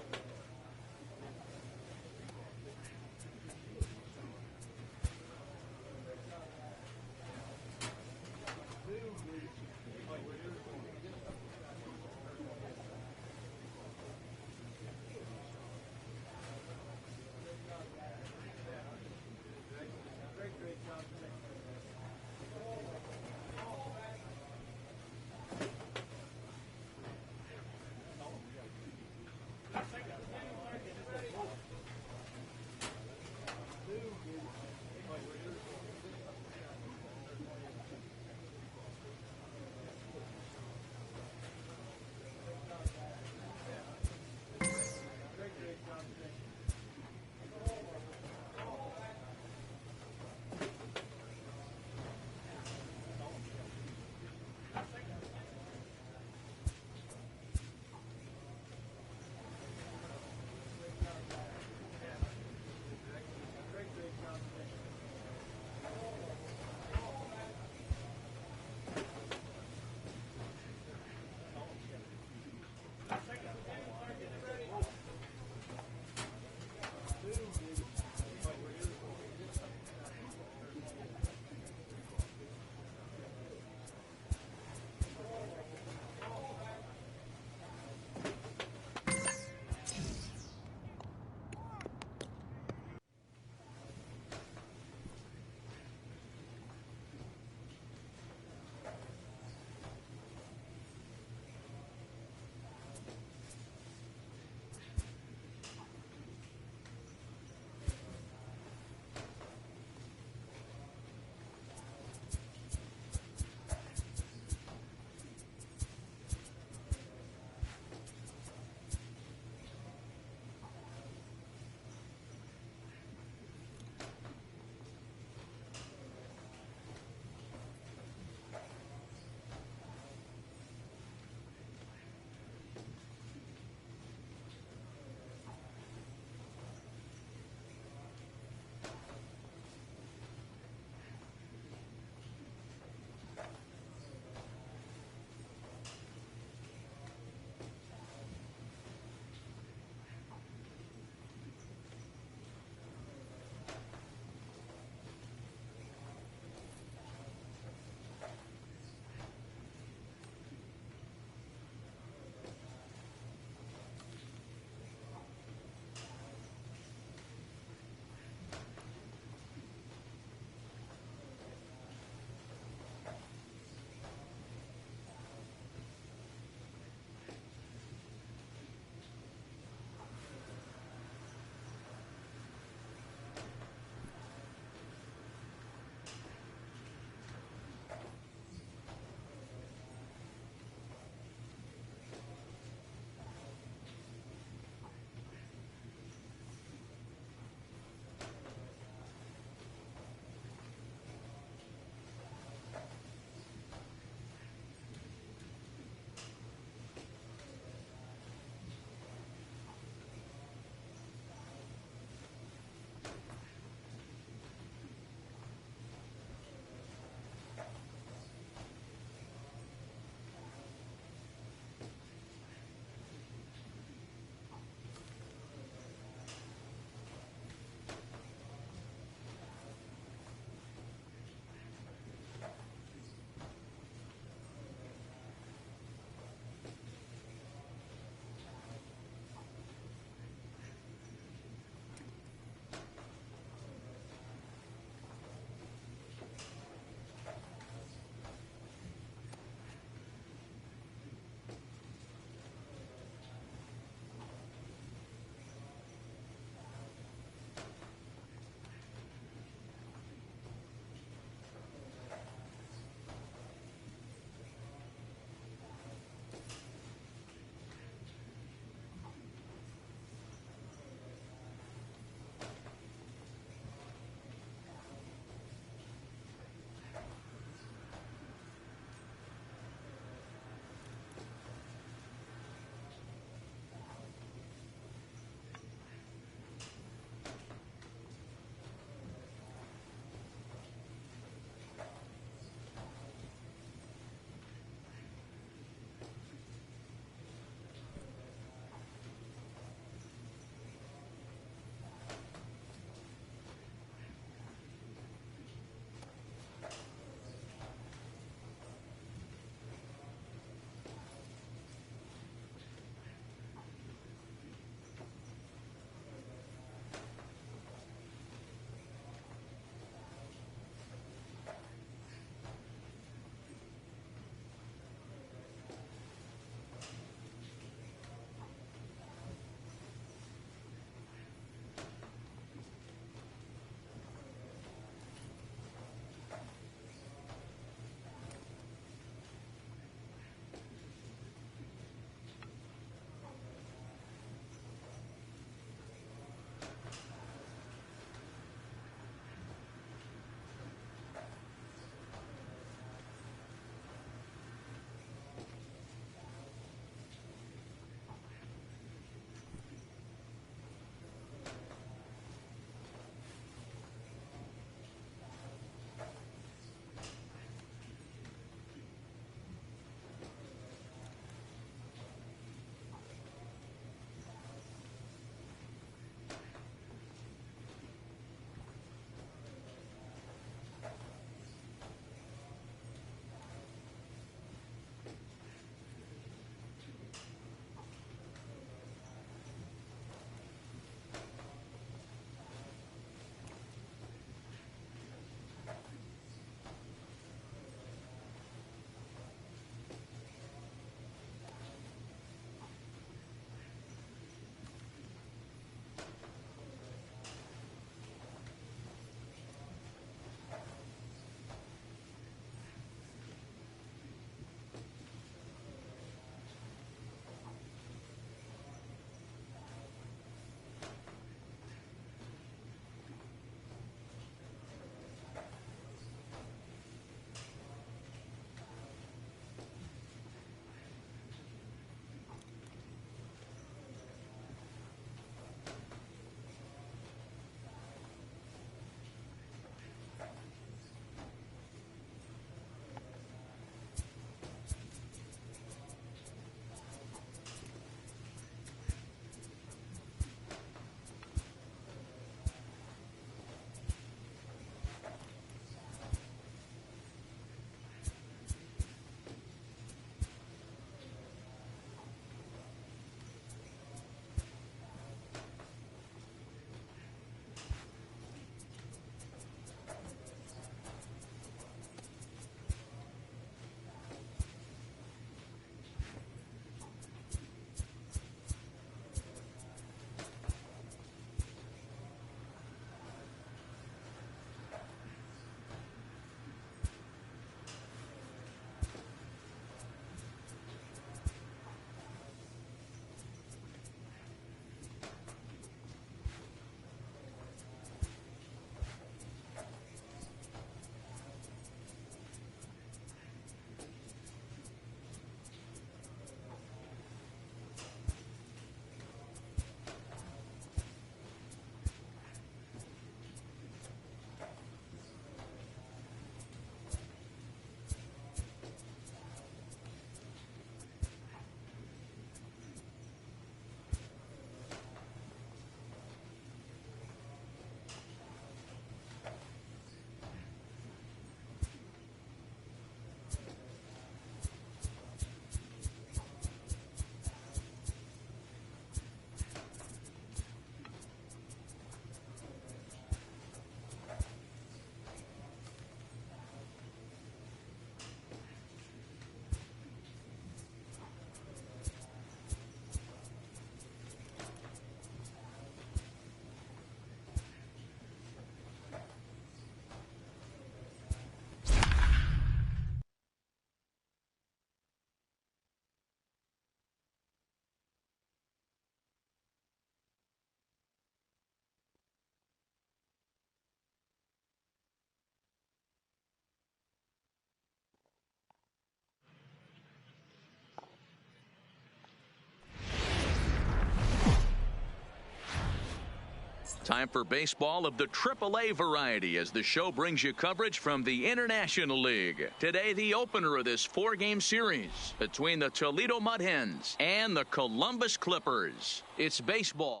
Time for baseball of the AAA variety as the show brings you coverage from the International League. Today, the opener of this 4-game series between the Toledo Mud Hens and the Columbus Clippers. It's baseball.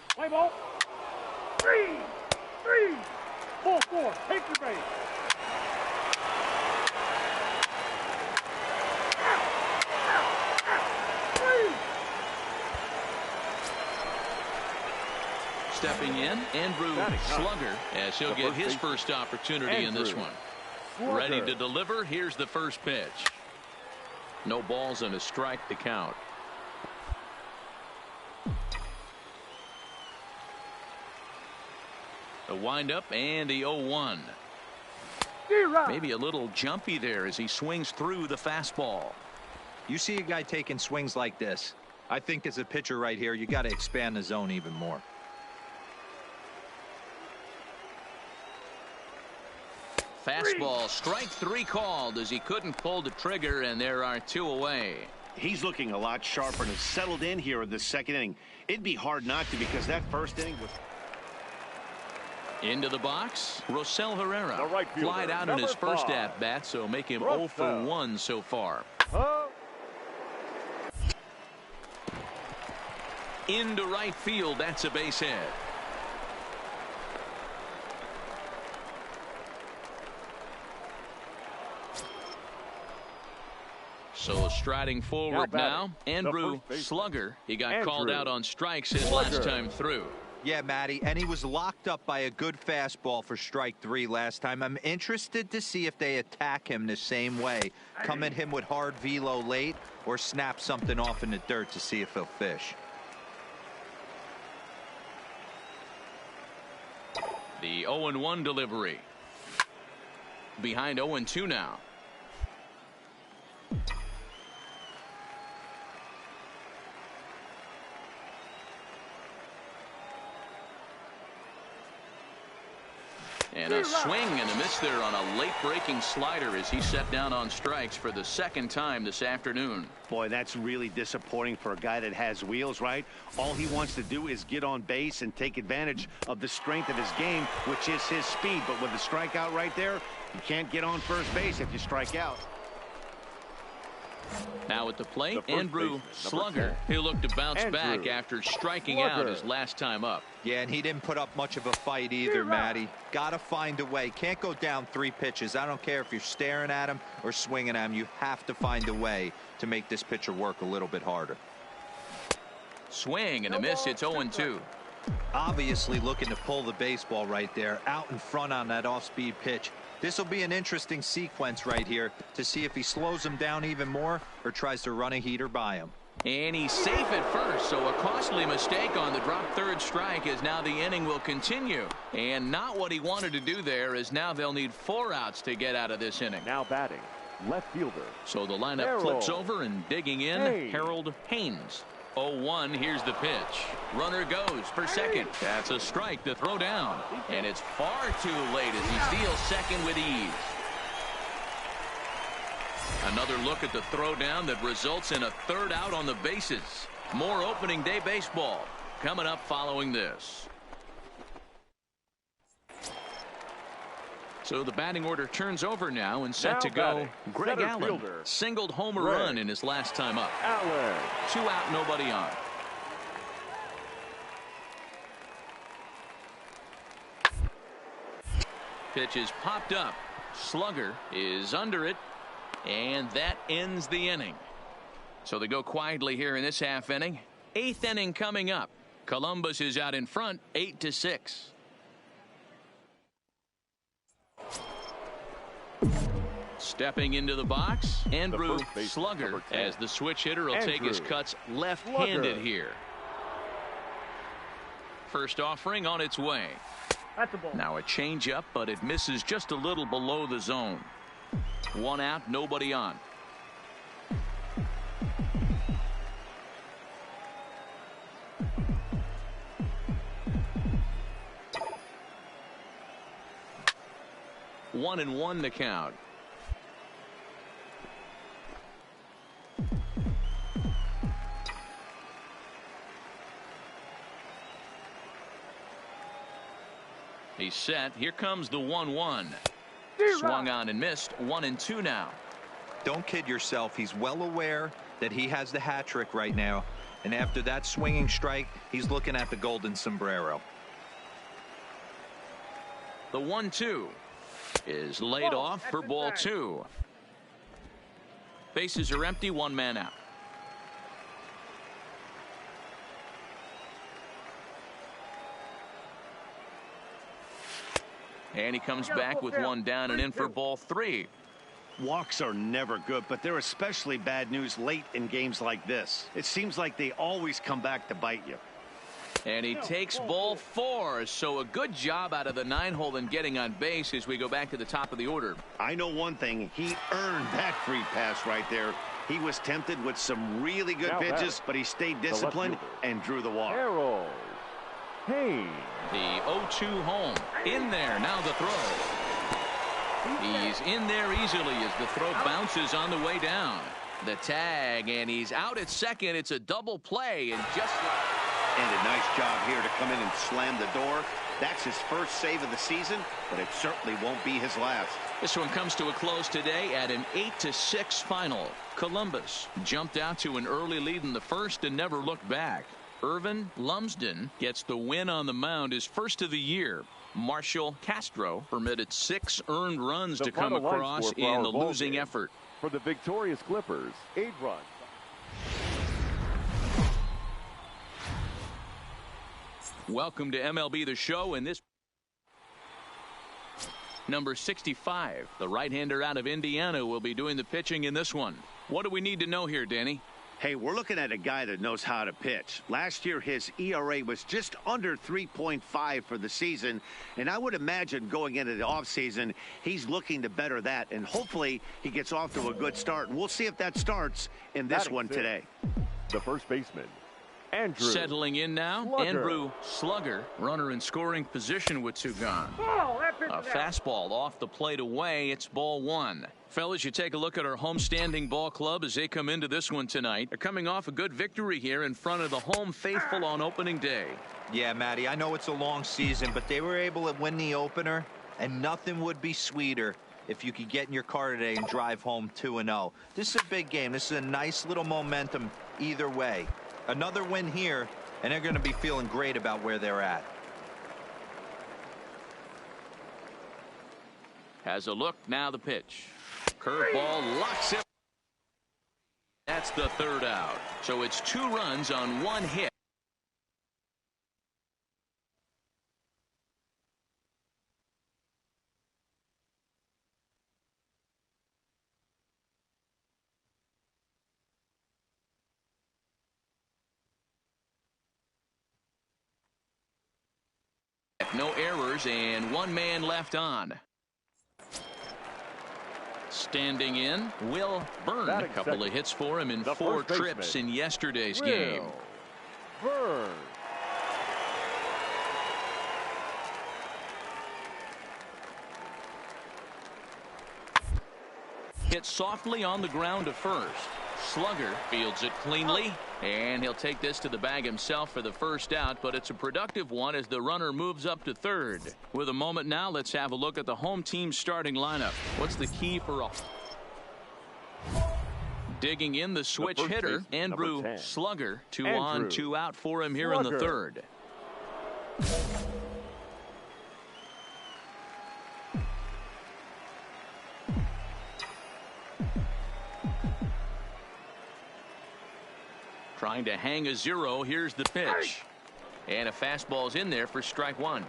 Play ball. 3, 4, take your base. Stepping in, Andrew Slugger, as he'll get his first opportunity in this one. Ready to deliver. Here's the first pitch. No balls and a strike to count. The windup and the 0-1. Maybe a little jumpy there as he swings through the fastball. You see a guy taking swings like this. I think as a pitcher right here, you got to expand the zone even more. Fastball, strike 3 called as he couldn't pull the trigger, and there are 2 away. He's looking a lot sharper and has settled in here in the second inning. It'd be hard not to because that first inning was... Into the box, Rosell Herrera. The right fielder, flied out in his first 5. at-bat, so make him 0 for 1 so far. Into right field, that's a base hit. So striding forward now, Andrew Slugger. He got called out on strikes his last time through. Yeah, Matty, and he was locked up by a good fastball for strike 3 last time. I'm interested to see if they attack him the same way. Come at him with hard velo late or snap something off in the dirt to see if he'll fish. The 0-1 delivery. Behind 0-2 now. And a swing and a miss there on a late breaking slider as he set down on strikes for the second time this afternoon. Boy, that's really disappointing for a guy that has wheels, right? All he wants to do is get on base and take advantage of the strength of his game, which is his speed. But with the strikeout right there, you can't get on first base if you strike out. Now at the plate, Andrew Slugger. He'll look to bounce back after striking out his last time up. Yeah, and he didn't put up much of a fight either, Matty. Got to find a way. Can't go down 3 pitches. I don't care if you're staring at him or swinging at him. You have to find a way to make this pitcher work a little bit harder. Swing and a miss. It's 0-2. Obviously looking to pull the baseball right there, out in front on that off-speed pitch. This will be an interesting sequence right here to see if he slows him down even more or tries to run a heater by him. And he's safe at first, so a costly mistake on the drop third strike as now the inning will continue. And not what he wanted to do there, as now they'll need 4 outs to get out of this inning. Now batting, left fielder. So the lineup flips over and digging in, Harold Haynes. 0-1, here's the pitch. Runner goes for second. That's a strike to throw down. And it's far too late as he steals second with ease. Another look at the throwdown that results in a 3rd out on the bases. More opening day baseball coming up following this. So the batting order turns over now and set to go. Greg Allen singled home a run in his last time up. 2 out, nobody on. Pitch is popped up. Slugger is under it, and that ends the inning. So they go quietly here in this half inning. 8th inning coming up. Columbus is out in front, 8-6. Stepping into the box, Andrew Slugger, as the switch hitter will take his cuts left-handed here. First offering on its way. That's a ball. Now a changeup, but it misses just a little below the zone. 1 out, nobody on. One and one to count. He's set. Here comes the 1-1. Swung on and missed. 1-2 now. Don't kid yourself. He's well aware that he has the hat trick right now. And after that swinging strike, he's looking at the golden sombrero. The 1-2 is laid off for ball 2. Bases are empty. 1 man out. And he comes back with 1 down and in for ball 3. Walks are never good, but they're especially bad news late in games like this. It seems like they always come back to bite you. And he takes ball 4. So a good job out of the 9-hole in getting on base as we go back to the top of the order. I know one thing. He earned that free pass right there. He was tempted with some really good pitches, but he stayed disciplined and drew the walk. Harold Haynes. The 0-2 home. In there. Now the throw. He's in there easily as the throw bounces on the way down. The tag, and he's out at second. It's a double play. And a nice job here to come in and slam the door. That's his first save of the season, but it certainly won't be his last. This one comes to a close today at an 8-6 final. Columbus jumped out to an early lead in the first and never looked back. Irvin Lumsden gets the win on the mound, his first of the year. Marshall Castro permitted 6 earned runs to come across in the losing effort. For the victorious Clippers, 8 runs. Welcome to MLB The Show, and this number 65, the right-hander out of Indiana, will be doing the pitching in this one. What do we need to know here, Danny? Hey, we're looking at a guy that knows how to pitch. Last year, his ERA was just under 3.5 for the season, and I would imagine going into the offseason, he's looking to better that, and hopefully he gets off to a good start. And we'll see if that starts in this one today. The first baseman, Andrew. Settling in now, Slugger. Andrew Slugger, runner in scoring position with 2 gone. A fastball off the plate away. It's ball 1. Fellas, you take a look at our homestanding ball club as they come into this one tonight. They're coming off a good victory here in front of the home faithful on opening day. Yeah, Matty, I know it's a long season, but they were able to win the opener, and nothing would be sweeter if you could get in your car today and drive home 2-0. This is a big game. This is a nice little momentum either way. Another win here, and they're going to be feeling great about where they're at. Has a look, now the pitch. Curveball locks it. That's the 3rd out. So it's 2 runs on 1 hit. No errors and 1 man left on. Standing in, Will Byrne. A couple of hits for him in 4 trips in yesterday's game. Byrne. Hit softly on the ground to first. Slugger fields it cleanly, and he'll take this to the bag himself for the first out, but it's a productive one as the runner moves up to 3rd. With a moment now, let's have a look at the home team's starting lineup. What's the key for all? Digging in the switch hitter, Andrew Slugger. 2 on, 2 out for him here in the 3rd. Trying to hang a 0. Here's the pitch. And a fastball's in there for strike 1.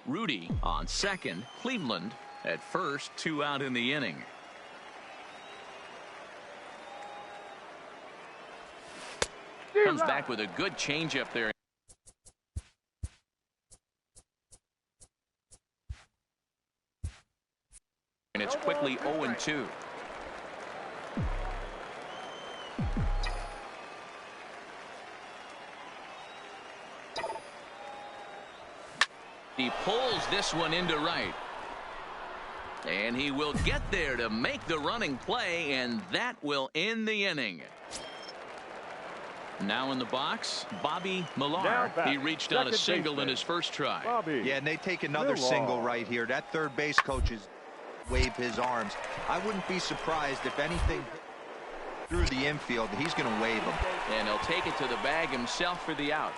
Rudy on second. Cleveland at first. 2 out in the inning. Comes back with a good changeup there. And it's quickly 0-2. Deep pulls this one into right. And he will get there to make the running play, and that will end the inning. Now in the box, Bobby Millar. He reached on a single in his first try. Yeah, and they take another single right here. That third base coach is wave his arms. I wouldn't be surprised if anything through the infield, he's going to wave them. And he'll take it to the bag himself for the out.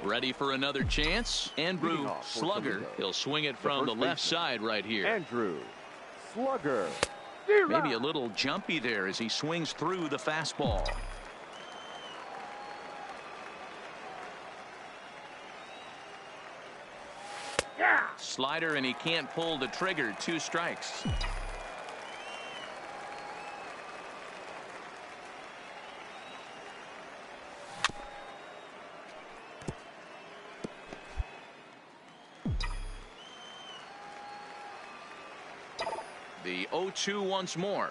Ready for another chance. Andrew Slugger. He'll swing it from the left side right here. Andrew Slugger. Maybe a little jumpy there as he swings through the fastball. Slider, and he can't pull the trigger. 2 strikes. The 0-2 once more.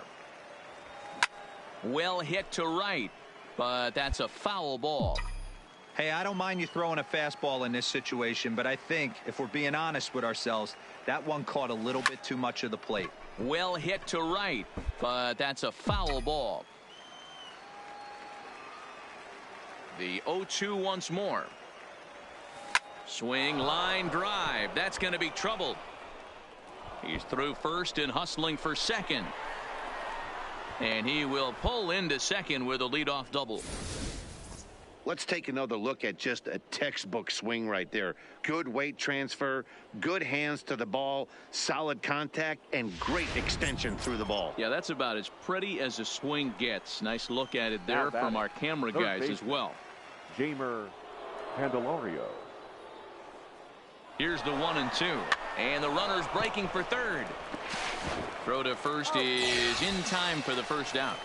Well hit to right, but that's a foul ball. Hey, I don't mind you throwing a fastball in this situation, but I think if we're being honest with ourselves, that one caught a little bit too much of the plate. Well hit to right, but that's a foul ball. The 0-2 once more. Swing, line drive. That's going to be trouble. He's through first and hustling for second. And he will pull into second with a leadoff double. Let's take another look at just a textbook swing right there. Good weight transfer, good hands to the ball, solid contact, and great extension through the ball. Yeah, that's about as pretty as a swing gets. Nice look at it there from our camera guys as well. Jamer Candelario. Here's the 1-2. And the runner's breaking for third. Throw to first is in time for the first out.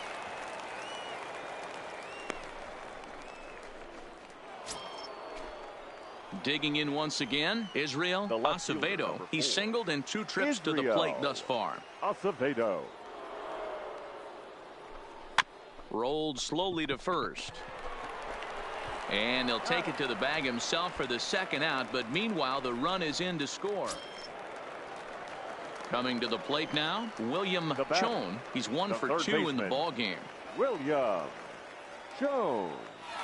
Digging in once again, Israel Acevedo. He's singled in 2 trips to the plate thus far. Acevedo. Rolled slowly to first. And he'll take it to the bag himself for the second out, but meanwhile the run is in to score. Coming to the plate now, William Chone. He's 1 for 2 in the ball game. William Chone.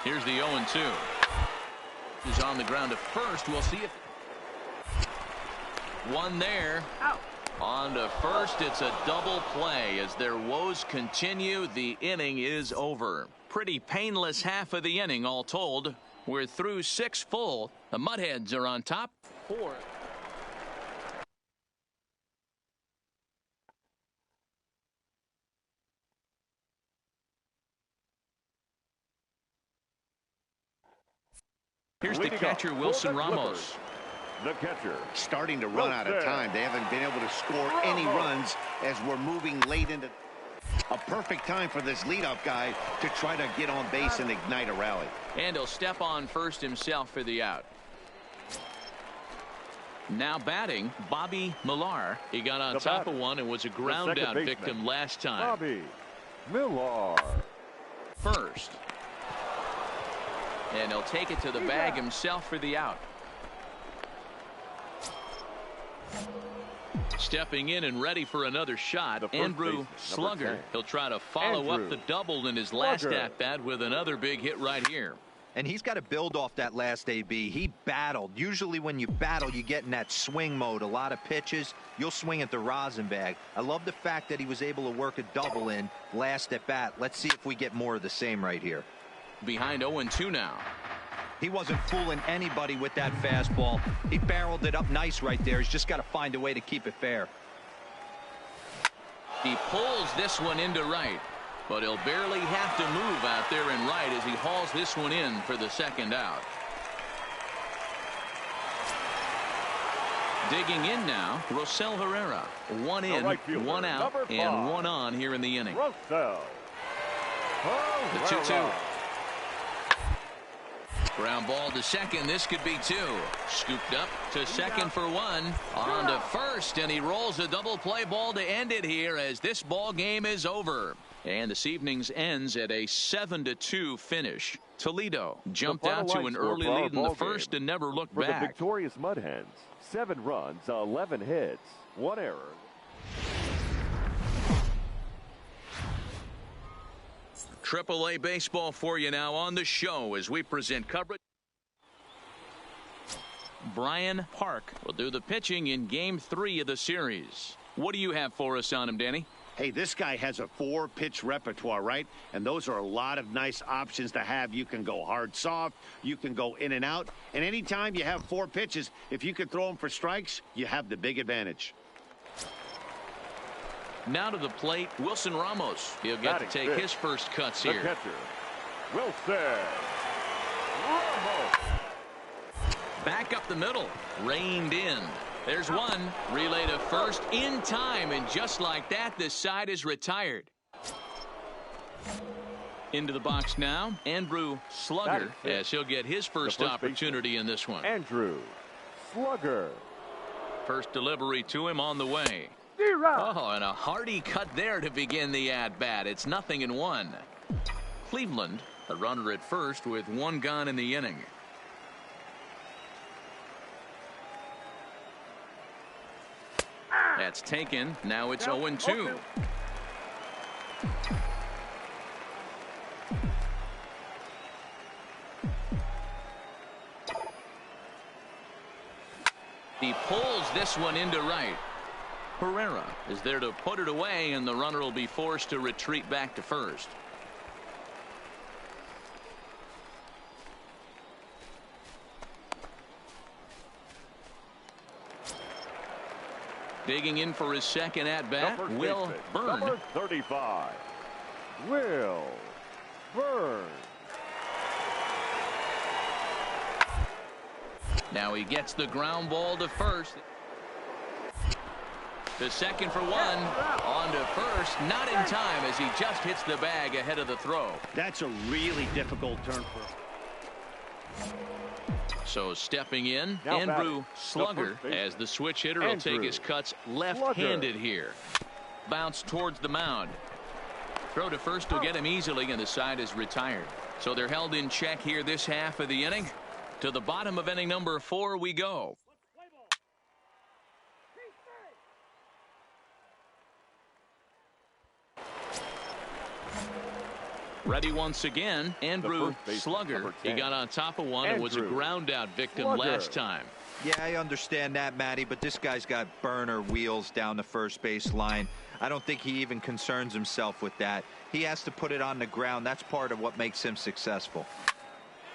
Here's the 0-2. He's on the ground at first. We'll see if one there. Out. On to first. It's a double play as their woes continue. The inning is over. Pretty painless half of the inning all told. We're through 6 full. The Mudheads are on top 4. Here's the catcher, Wilson Ramos. The catcher. Starting to run out of time. They haven't been able to score any runs as we're moving late into a perfect time for this leadoff guy to try to get on base and ignite a rally. And he'll step on first himself for the out. Now batting, Bobby Millar. He got on top of one and was a ground out victim last time. Bobby Millar. First. And he'll take it to the bag himself for the out. Stepping in and ready for another shot, Andrew Slugger. He'll try to follow up the double in his last at-bat with another big hit right here. And he's got to build off that last AB. He battled. Usually when you battle, you get in that swing mode. A lot of pitches, you'll swing at the rosin bag. I love the fact that he was able to work a double in last at bat. Let's see if we get more of the same right here. Behind 0-2 now. He wasn't fooling anybody with that fastball. He barreled it up nice right there. He's just got to find a way to keep it fair. He pulls this one into right, but he'll barely have to move out there in right as he hauls this one in for the second out. Digging in now, Rosell Herrera. 1 in, 1 out, and 1 on here in the inning. Rosell The 2-2. Ground ball to second. This could be 2. Scooped up to second for 1. On to first, and he rolls a double play ball to end it here as this ball game is over. And this evening's ends at a 7-2 finish. Toledo jumped out to an early lead in the first and never looked back. For the victorious Mud Hens, 7 runs, 11 hits, 1 error. AAA baseball for you now on the show as we present coverage. Brian Park will do the pitching in Game 3 of the series. What do you have for us on him, Danny? Hey, this guy has a 4-pitch repertoire, right? And those are a lot of nice options to have. You can go hard, soft. You can go in and out. And anytime you have 4 pitches, if you can throw them for strikes, you have the big advantage. Now to the plate, Wilson Ramos. He'll get to take his first cuts here. The catcher, Wilson Ramos. Back up the middle, reined in. There's one. Relay to first in time, and just like that, this side is retired. Into the box now, Andrew Slugger, as he'll get his first opportunity in this one. Andrew Slugger. First delivery to him on the way. Oh, and a hearty cut there to begin the at-bat. It's 0-1. Cleveland, a runner at first with 1 gone in the inning. That's taken. Now it's 0-2. He pulls this one into right. Herrera is there to put it away, and the runner will be forced to retreat back to first. Digging in for his second at-bat, Will Byrne. Number 35, Will Byrne. Now he gets the ground ball to first. The second for 1. On to first. Not in time as he just hits the bag ahead of the throw. That's a really difficult turn for him. So stepping in, Now Andrew Slugger, as the switch hitter will take his cuts left-handed here. Bounce towards the mound. Throw to first will get him easily, and the side is retired. So they're held in check here this half of the inning. To the bottom of inning number 4 we go. Ready once again, Andrew Slugger. He got on top of one and was a ground out victim last time. Yeah, I understand that, Matty, but this guy's got burner wheels down the first base line. I don't think he even concerns himself with that. He has to put it on the ground. That's part of what makes him successful.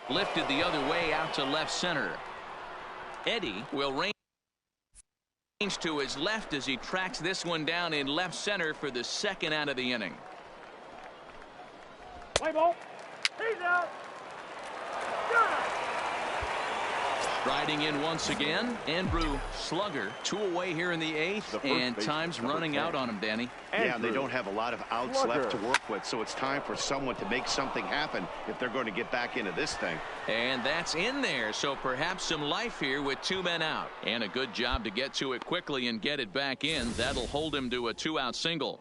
Lifted the other way out to left center. Eddie will range to his left as he tracks this one down in left center for the second out of the inning. Play ball. He's out. Striding in once again, Andrew Slugger. 2 away here in the 8th, and time's running out on him, Danny. Yeah, they don't have a lot of outs left to work with, so it's time for someone to make something happen if they're going to get back into this thing. And that's in there, so perhaps some life here with 2 men out. And a good job to get to it quickly and get it back in. That'll hold him to a 2-out single.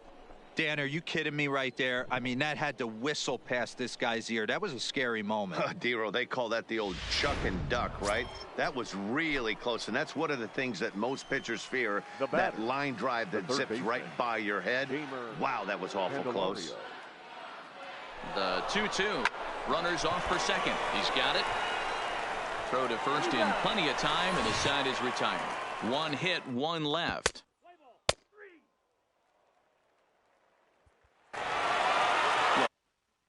Dan, are you kidding me right there? I mean, that had to whistle past this guy's ear. That was a scary moment. Dero, they call that the old chuck and duck, right? That was really close, and that's one of the things that most pitchers fear, that line drive that zips right by your head. Wow, that was awful close. The 2-2. Runners off for second. He's got it. Throw to first in plenty of time, and the side is retired. 1 hit, 1 left.